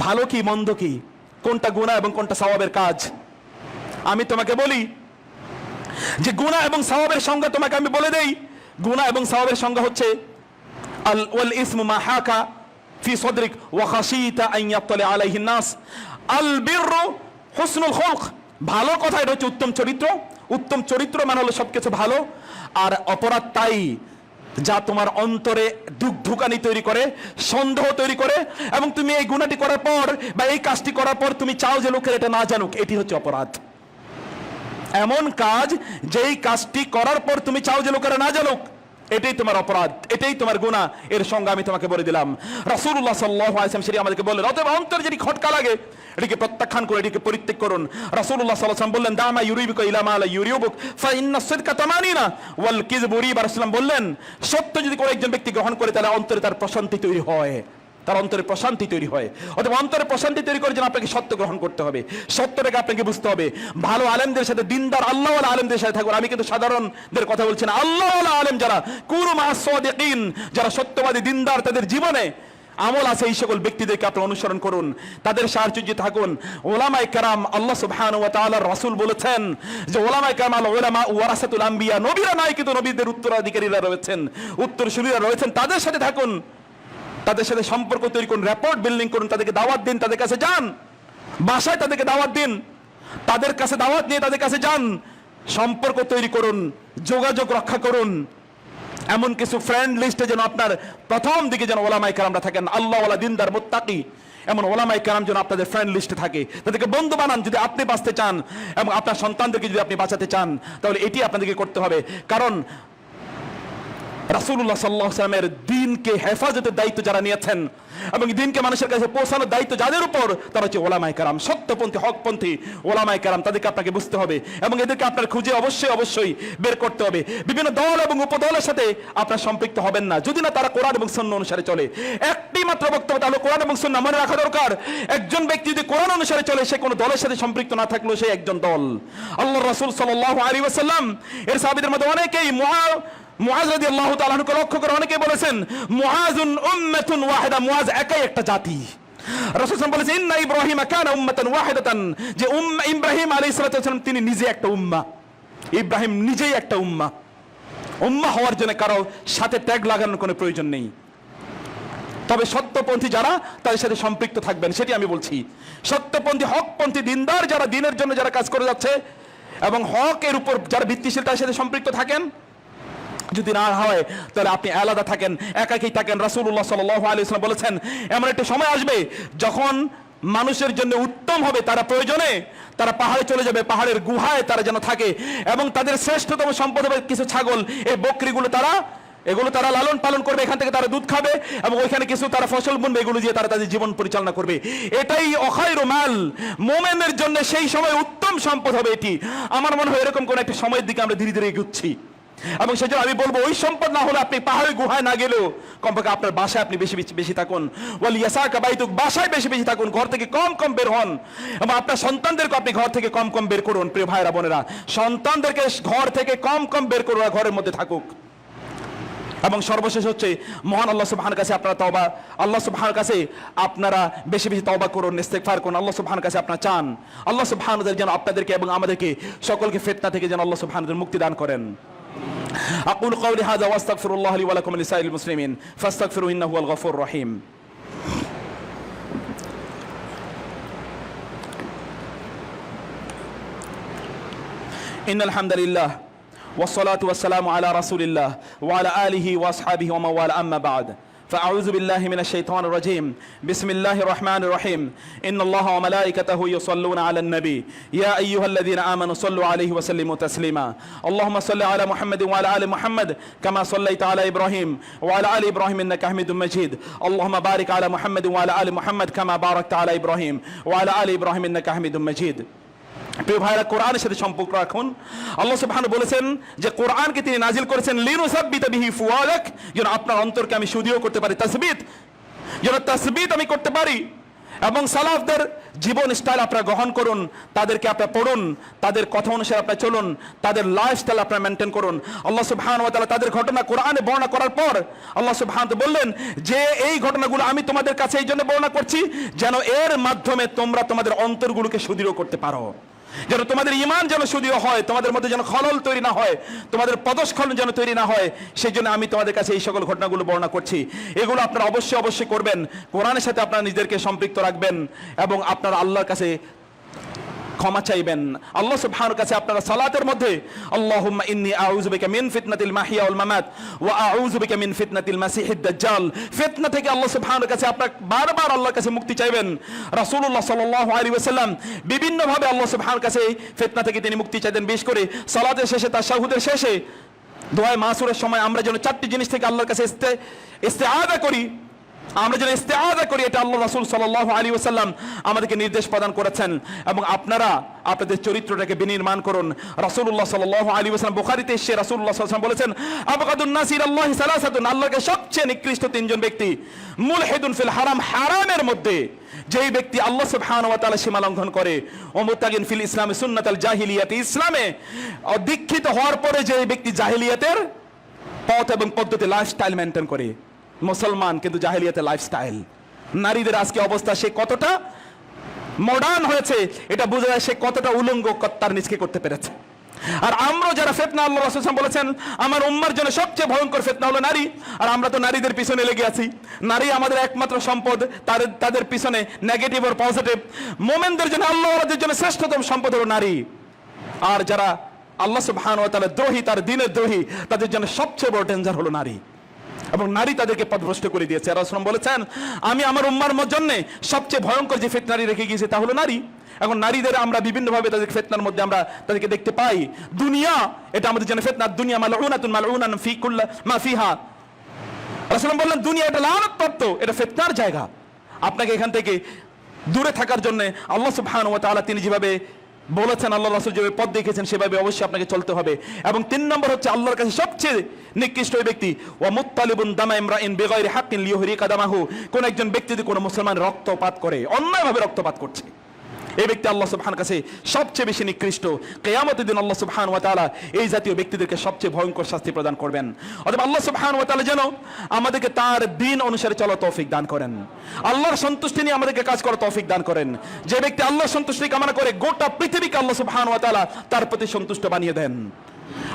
ভালো কি মন্দ কি, কোনটা গুনাহ এবং কোনটা সওয়াবের কাজ। আমি তোমাকে বলি যে গুনাহ এবং সওয়াবের সংজ্ঞা তোমাকে আমি বলে দেই। গুনাহ এবং সওয়াবের সংজ্ঞা হচ্ছে ওয়াল ইসমু মা হাকা ফি সাদরিক ওয়া খাশিতা আন ইয়াত্তালি আলাইহি নাস। আল বিররু হুসনুল খুলক, ভালো কথা এটা হচ্ছে উত্তম চরিত্র। উত্তম চরিত্র মানে হলো সবকিছু ভালো। আর অপরাধ তাই যা তোমার অন্তরে দুঃখানি তৈরি করে, সন্দেহ তৈরি করে, এবং তুমি এই গুনাহটি করার পর বা এই কাজটি করার পর তুমি চাও যে লোকের এটা না জানুক, এটি হচ্ছে অপরাধ। এমন কাজ যেই কাজটি করার পর তুমি চাও যে লোকেরা না জানুক, এটাই তোমার অপরাধ, এটাই তোমার গুনাহ। এর সঙ্গে আমি তোমাকে বলে দিলাম। রাসূলুল্লাহ সাল্লাল্লাহু আলাইহি ওয়াসাল্লাম সেটি আমাদেরকে বললেন। অতএব অন্তর যদি খটকা লাগে এটিকে প্রত্যাখ্যান করে এটিকে পরিত্যাগ করুন। রাসূলুল্লাহ সাল্লাল্লাহু আলাইহি ওয়াসাল্লাম বললেন, দামা ইউরিবুকা ইলা মা লা ইউরিবুক ফা ইন্নাস সিদকা তামানিনা ওয়াল কিযবু রিবা। রাসূলুল্লাহ বললেন, সত্য যদি কোনো একজন ব্যক্তি গ্রহণ করে তাহলে অন্তরে তার প্রশান্তি তৈরি হয়, তার অন্তরে প্রশান্তি তৈরি হয়। অথবা অন্তরে প্রশান্তি তৈরি করার জন্য আপনাকে সত্য গ্রহণ করতে হবে, সত্যটাকে আপনাকে বুঝতে হবে। ভালো আলেমদের সাথে, দিনদার আল্লাহওয়ালা আলেমদের সাথে থাকুন। আমি কিন্তু সাধারণদের কথা বলছি না, আল্লাহওয়ালা আলেম যারা, কুনু মা'আস সাদিকিন, যারা সত্যবাদী দিনদার, তাদের জীবনে আমল আছে, এই সকল ব্যক্তিদেরকে আপনারা অনুসরণ করুন, তাদের সাহায্যে থাকুন। ওলামায়ে কেরাম, আল্লাহ সুবহানাহু ওয়া তাআলার রাসূল বলেছেন যে ওলামায়ে কেরাম আল উলামা ওয়ারাসাতুল আম্বিয়া, নবীরা নাই কিন্তু নবীদের উত্তরাধিকারীরা রয়েছেন, উত্তরসূরিরা রয়েছেন, তাদের সাথে থাকুন, তাদের সাথে সম্পর্ক তৈরি করুন, র্যাপোর্ট বিল্ডিং করুন, তাদেরকে দাওয়াত দিন, তাদের কাছে যান, বাসায় তাদেরকে দাওয়াত দিন, তাদের কাছে দাওয়াত নিয়ে তাদের কাছে যান, সম্পর্ক তৈরি করুন, যোগাযোগ রক্ষা করুন। এমন কিছু ফ্রেন্ড লিস্টে যেন আপনার প্রথম দিকে যেন ওলামায়ে কেরামরা থাকেন, আল্লাহওয়ালা, দিনদার, মুত্তাকি। এমন ওলামায়ে কেরাম যেন আপনাদের ফ্রেন্ড লিস্টে থাকে, তাদেরকে বন্ধু বানান। যদি আপনি বাঁচতে চান এবং আপনার সন্তানদেরকে যদি আপনি বাঁচাতে চান, তাহলে এটি আপনাদেরকে করতে হবে। কারণ রাসূলুল্লাহ সাল্লাল্লাহু আলাইহি ওয়াসাল্লামের দ্বীনকে হেফাজতের দায়িত্ব যারা নিয়েছেন এবং দ্বীনকে মানুষের কাছে পৌঁছানোর দায়িত্ব যাদের উপর, তারা হচ্ছে ওলামায়ে কেরাম, সত্যপন্থী হকপন্থী ওলামায়ে কেরাম। তাদেরকে আপনাকে বুঝতে হবে এবং এদেরকে আপনার খুঁজে অবশ্যই বের করতে হবে। বিভিন্ন দল এবং উপদলের সাথে আপনার সম্পৃক্ত হবেন না, যদি না তারা কোরআন এবং সুন্নাহ অনুসারে চলে। একটি মাত্র বক্তব্য, তাহলে কোরআন এবং সুন্নাহ মনে রাখা দরকার। একজন ব্যক্তি যদি কোরআন অনুসারে চলে, সে কোনো দলের সাথে সম্পৃক্ত না থাকলেও সে একজন দল। আল্লাহর রাসূল সাল্লাল্লাহু আলাইহি ওয়াসাল্লাম এর সাহাবীদের মধ্যে অনেকেই মুআজ রাদিয়াল্লাহু তাআলা আনহুকে লক্ষ্য করে অনেকে বলেছেন মুআজুন উম্মাতুন ওয়াহিদা, মুআজ একাই একটা জাতি। রাসূল সাল্লাল্লাহু আলাইহি ওয়াসাল্লাম বলেছেন ইন্না ইব্রাহিমা কানা উম্মাতান ওয়াহিদাতান, যে ইব্রাহিম আলাইহিস সালাতু ওয়াসাল্লাম তিনি নিজে একটা উম্মাহ। ইব্রাহিম নিজেই একটা উম্মাহ। উম্মাহ হওয়ার জন্য কারো সাথে ট্যাগ লাগানোর কোনো প্রয়োজন নেই। তবে সত্যপন্থী যারা, তাদের সাথে সম্পৃক্ত থাকবেন, সেটি আমি বলছি। সত্যপন্থী হকপন্থী দিনদার যারা, দিনের জন্য যারা কাজ করে যাচ্ছে এবং হকের উপর যারা ভিত্তিশীল, তাদের সাথে সম্পৃক্ত থাকেন। যদি না হয় তাহলে আপনি আলাদা থাকেন, একাকী থাকেন। রাসূলুল্লাহ সাল্লাল্লাহু আলাইহি ওয়াসাল্লাম বলেছেন এমন একটা সময় আসবে যখন মানুষের জন্য উত্তম হবে তারা প্রয়োজনে তারা পাহাড়ে চলে যাবে, পাহাড়ের গুহায় তারা যেন থাকে এবং তাদের শ্রেষ্ঠতম সম্পদ হবে কিছু ছাগল। এই বকরিগুলো তারা লালন পালন করবে, এখান থেকে তারা দুধ খাবে এবং ওইখানে কিছু তারা ফসল বুনবে, এগুলো দিয়ে তারা তাদের জীবন পরিচালনা করবে। এটাই অখায়রু মাল, মুমিনের জন্য সেই সময় উত্তম সম্পদ হবে এটি। আমার মনে হয় এরকম কোন একটা সময়ের দিকে আমরা ধীরে ধীরে এগোচ্ছি এবং সেজন্য আমি বলবো ওই সম্পদ না হলে আপনি পাহাড়ে গুহায় না গেলেও কমপক্ষে আপনার বাসায় আপনি বেশি থাকুন। ওয়াল ইয়াসাকা বাইতুক, বাসায় বেশি থাকুন, ঘর থেকে কম বের হন এবং আপনার সন্তানদেরকে আপনি ঘর থেকে কম বের করুন। প্রিয় ভাইরা বোনেরা, সন্তানদেরকে ঘর থেকে কম বের করুন, ঘরের মধ্যে থাকুক। এবং সর্বশেষ হচ্ছে মহান আল্লাহ সুবহানাহু কাছে আপনারা তওবা, আল্লাহ সুবহানাহু কাছে আপনারা বেশি তওবা করুন, ইস্তেগফার করুন। আল্লাহ সুবহানাহু কাছে আপনারা চান আল্লাহ সুবহানাহু যেন আপনাদেরকে এবং আমাদেরকে সকলকে ফিতনা থেকে যেন আল্লাহ সুবহানাহু মুক্তি দান করেন। أقول قولي هذا واستغفر الله لي ولكم ولسائر المسلمين فاستغفروه إنه هو الغفور الرحيم. إن الحمد لله والصلاة والسلام على رسول الله وعلى آله وأصحابه ومن والاه، أما بعد فأعوذ بالله من الشيطان الرجيم. بسم الله الرحمن الرحيم. إن الله وملائكته يصلون على النبي يا أيها الذين آمنوا صلوا عليه وسلموا تسليما. اللهم صل على محمد وعلى آل محمد كما صليت على إبراهيم وعلى آل إبراهيم إنك حميد مجيد. اللهم بارك على محمد وعلى آل محمد كما باركت على إبراهيم وعلى آل إبراهيم إنك حميد مجيد. প্রিয় ভাইরা, কোরআনের সাথে সম্পর্ক রাখুন। আল্লাহ সুবহানাহু বলেছেন যে কোরআনকে তিনি নাজিল করেছেন লিনুসাব্বিতা বিহি ফুয়াদাক, যেন আপনার অন্তরকে আমি সুদৃঢ় করতে পারি, তাসবিত আমি করতে পারি। এবং সালাফদের জীবন স্টাইল আপনারা গ্রহণ করুন, তাদেরকে আপনারা পড়ুন, তাদের কথা অনুসারে আপনারা চলুন, তাদের লাইফস্টাইল আপনারা মেনটেন করুন। আল্লাহ সুবহানাহু ওয়া তাআলা তাদের ঘটনা কোরআনে বর্ণনা করার পর আল্লাহ সুবহানাহু বললেন যে এই ঘটনাগুলো আমি তোমাদের কাছে এই জন্য বর্ণনা করছি যেন এর মাধ্যমে তোমরা তোমাদের অন্তরগুলোকে সুদৃঢ় করতে পারো, যেন তোমাদের ঈমান যেন সুদৃঢ় হয়, তোমাদের মধ্যে যেন খলল তৈরি না হয়, তোমাদের পদস্খলন যেন তৈরি না হয়। সেই জন্য আমি তোমাদের কাছে এই সকল ঘটনাগুলো বর্ণনা করছি। এগুলো আপনারা অবশ্যই করবেন, কোরআনের সাথে আপনারা নিজেদেরকে সম্পৃক্ত রাখবেন এবং আপনারা আল্লাহর কাছে ক্ষমা চাইবেন। আল্লাহ সুবহানাহু কাছে আপনারা সালাতের মধ্যে আল্লাহুম্মা ইন্নী আউযু বিকা মিন ফিতনাতিল মাহিয়া ওয়াল মামাত ওয়া আউযু বিকা মিন ফিতনাতিল মাসিহিদ দাজ্জাল, ফিতনা থেকে আল্লাহ সুবহানাহু কাছে আপনারা বারবার আল্লাহর কাছে মুক্তি চাইবেন। রাসূলুল্লাহ সাল্লাল্লাহু আলাইহি ওয়াসাল্লাম বিভিন্ন ভাবে আল্লাহ সুবহানাহু কাছে ফিতনা থেকে তিনি মুক্তি চাইতেন। বিশেষ করে সালাতের শেষে, তাশাহুদের শেষে, দোয়া মাসুরের সময় আমরা যেন চারটি জিনিস থেকে আল্লাহর কাছে ইস্তেআযা করি, এটা আল্লাহ রাসূল সাল্লাল্লাহু আলাইহি ওয়াসাল্লাম আমাদেরকে নির্দেশ প্রদান করেছেন। এবং আপনারা আপনাদের চরিত্রটাকে বিনির্মাণ করুন। রাসূলুল্লাহ সাল্লাল্লাহু আলাইহি ওয়াসাল্লাম বুখারীতে এসে রাসূলুল্লাহ সাল্লাল্লাহু আলাইহি ওয়াসাল্লাম বলেছেন আবগাদুন নাসি ইলাল্লাহি সালাসাতুন, আল্লাহকে সবচেয়ে নিকৃষ্ট তিনজন ব্যক্তি, মুলহিদুন ফিল হারাম, হারামের মধ্যে যেই ব্যক্তি আল্লাহ সুবহানাহু ওয়া তাআলা সীমা লঙ্ঘন করে, ও মুতাগিন ফিল ইসলামে সুন্নাতাল জাহিলিয়াত, ইসলামে দীক্ষিত হওয়ার পরে যে ব্যক্তি জাহিলিয়াতের পথ এবং পদ্ধতি লাইফস্টাইল মেনটেন করে। মুসলমান কিন্তু জাহেলিয়াতের লাইফস্টাইল। নারীদের আজকে অবস্থা, সে কতটা মডার্ন হয়েছে এটা বোঝা যায়, সে কতটা উলঙ্গ তার নিজকে করতে পেরেছে। আর আমরা যারা ফিতনা, আল্লাহ রাসূল সাল্লাল্লাহু আলাইহি ওয়াসাল্লাম বলেছেন আমার উম্মার জন্য সবচেয়ে ভয়ঙ্কর ফিতনা হলো নারী। আর আমরা তো নারীদের পিছনে লেগে আছি। নারী আমাদের একমাত্র সম্পদ, তাদের পিছনে নেগেটিভ আর পজিটিভ। মুমিনদের জন্য, আল্লাহর জন্য শ্রেষ্ঠতম সম্পদ হলো নারী। আর যারা আল্লাহ সুবহানাহু ওয়া তাআলা দ্রোহী, তার দ্বীনের দ্রোহী, তাদের জন্য সবচেয়ে বড় ডেঞ্জার হলো নারী। এবং নারী তাদেরকে পথভ্রষ্ট করে দিয়েছে। রাসূল বলেছেন, আমি আমার উম্মার জন্য সবচেয়ে ভয়ঙ্কর যে ফিতনারি রেখে গিয়েছি তা হলো নারী। এখন নারীদের আমরা বিভিন্নভাবে তাদের ফিতনার মধ্যে আমরা তাদেরকে দেখতে পাই। দুনিয়া এটা আমাদের জন্য ফিতনা, দুনিয়া মালউনাতুন মালউনান ফি কুল্লি মা ফিহা। রাসূল বললেন দুনিয়া এটা লানত, এটা ফিতনার জায়গা। আপনাকে এখান থেকে দূরে থাকার জন্য আল্লাহ সুবহানাহু ওয়া তাআলা তিনি যেভাবে বলেছেন, আল্লাহ রাসূল যেভাবে পথ দেখিয়েছেন সেভাবে অবশ্যই আপনাকে চলতে হবে। এবং 3 নম্বর হচ্ছে আল্লাহর কাছে সবচেয়ে নিকৃষ্ট ওই ব্যক্তি ওয়া মুত্তালিবুন দামা ইমরাইন বিগাইরি হাক্কিন লিয়ুহরিকা দামাহু, কোন একজন ব্যক্তি যদি কোন মুসলমান রক্তপাত করে, অন্যায়ভাবে রক্তপাত করছে, এই ব্যক্তি আল্লাহ সুবহানাহু কাছে সবচেয়ে বেশি নিকৃষ্ট। কিয়ামতের দিন আল্লাহ সুবহানাহু ওয়া তাআলা এই জাতীয় ব্যক্তিদেরকে সবচেয়ে ভয়ঙ্কর শাস্তি প্রদান করবেন। অতএব আল্লাহ সুবহানাহু ওয়া তাআলা যেন আমাদেরকে তার দ্বীন অনুসারে চলার তৌফিক দান করেন, আল্লাহর সন্তুষ্টি নিয়ে আমাদেরকে কাজ করার তৌফিক দান করেন। যে ব্যক্তি আল্লাহর সন্তুষ্টি কামনা করে গোটা পৃথিবীকে আল্লাহ সুবহানাহু ওয়া তাআলা তার প্রতি সন্তুষ্ট বানিয়ে দেন।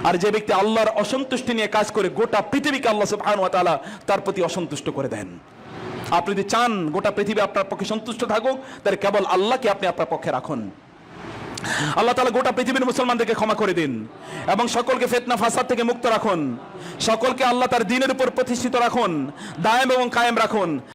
আর যে ব্যক্তি আল্লাহর অসন্তুষ্টি নিয়ে কাজ করে গোটা পৃথিবীকে আল্লাহ সুবহানাহু ওয়া তাআলা তার প্রতি অসন্তুষ্ট করে দেন। আপনি যদি চান গোটা পৃথিবী আপনার পক্ষে সন্তুষ্ট থাকুক, তাহলে কেবল আল্লাহকে আপনি আপনার পক্ষে রাখুন। আল্লাহ তাআলা গোটা পৃথিবীর মুসলমানদেরকে ক্ষমা করে দিন এবং সকলকে ফিতনা ফাসাদ থেকে মুক্ত রাখুন, সকলকে আল্লাহ তার দ্বীনের উপর প্রতিষ্ঠিত রাখুন, দায়েম এবং কায়েম রাখুন।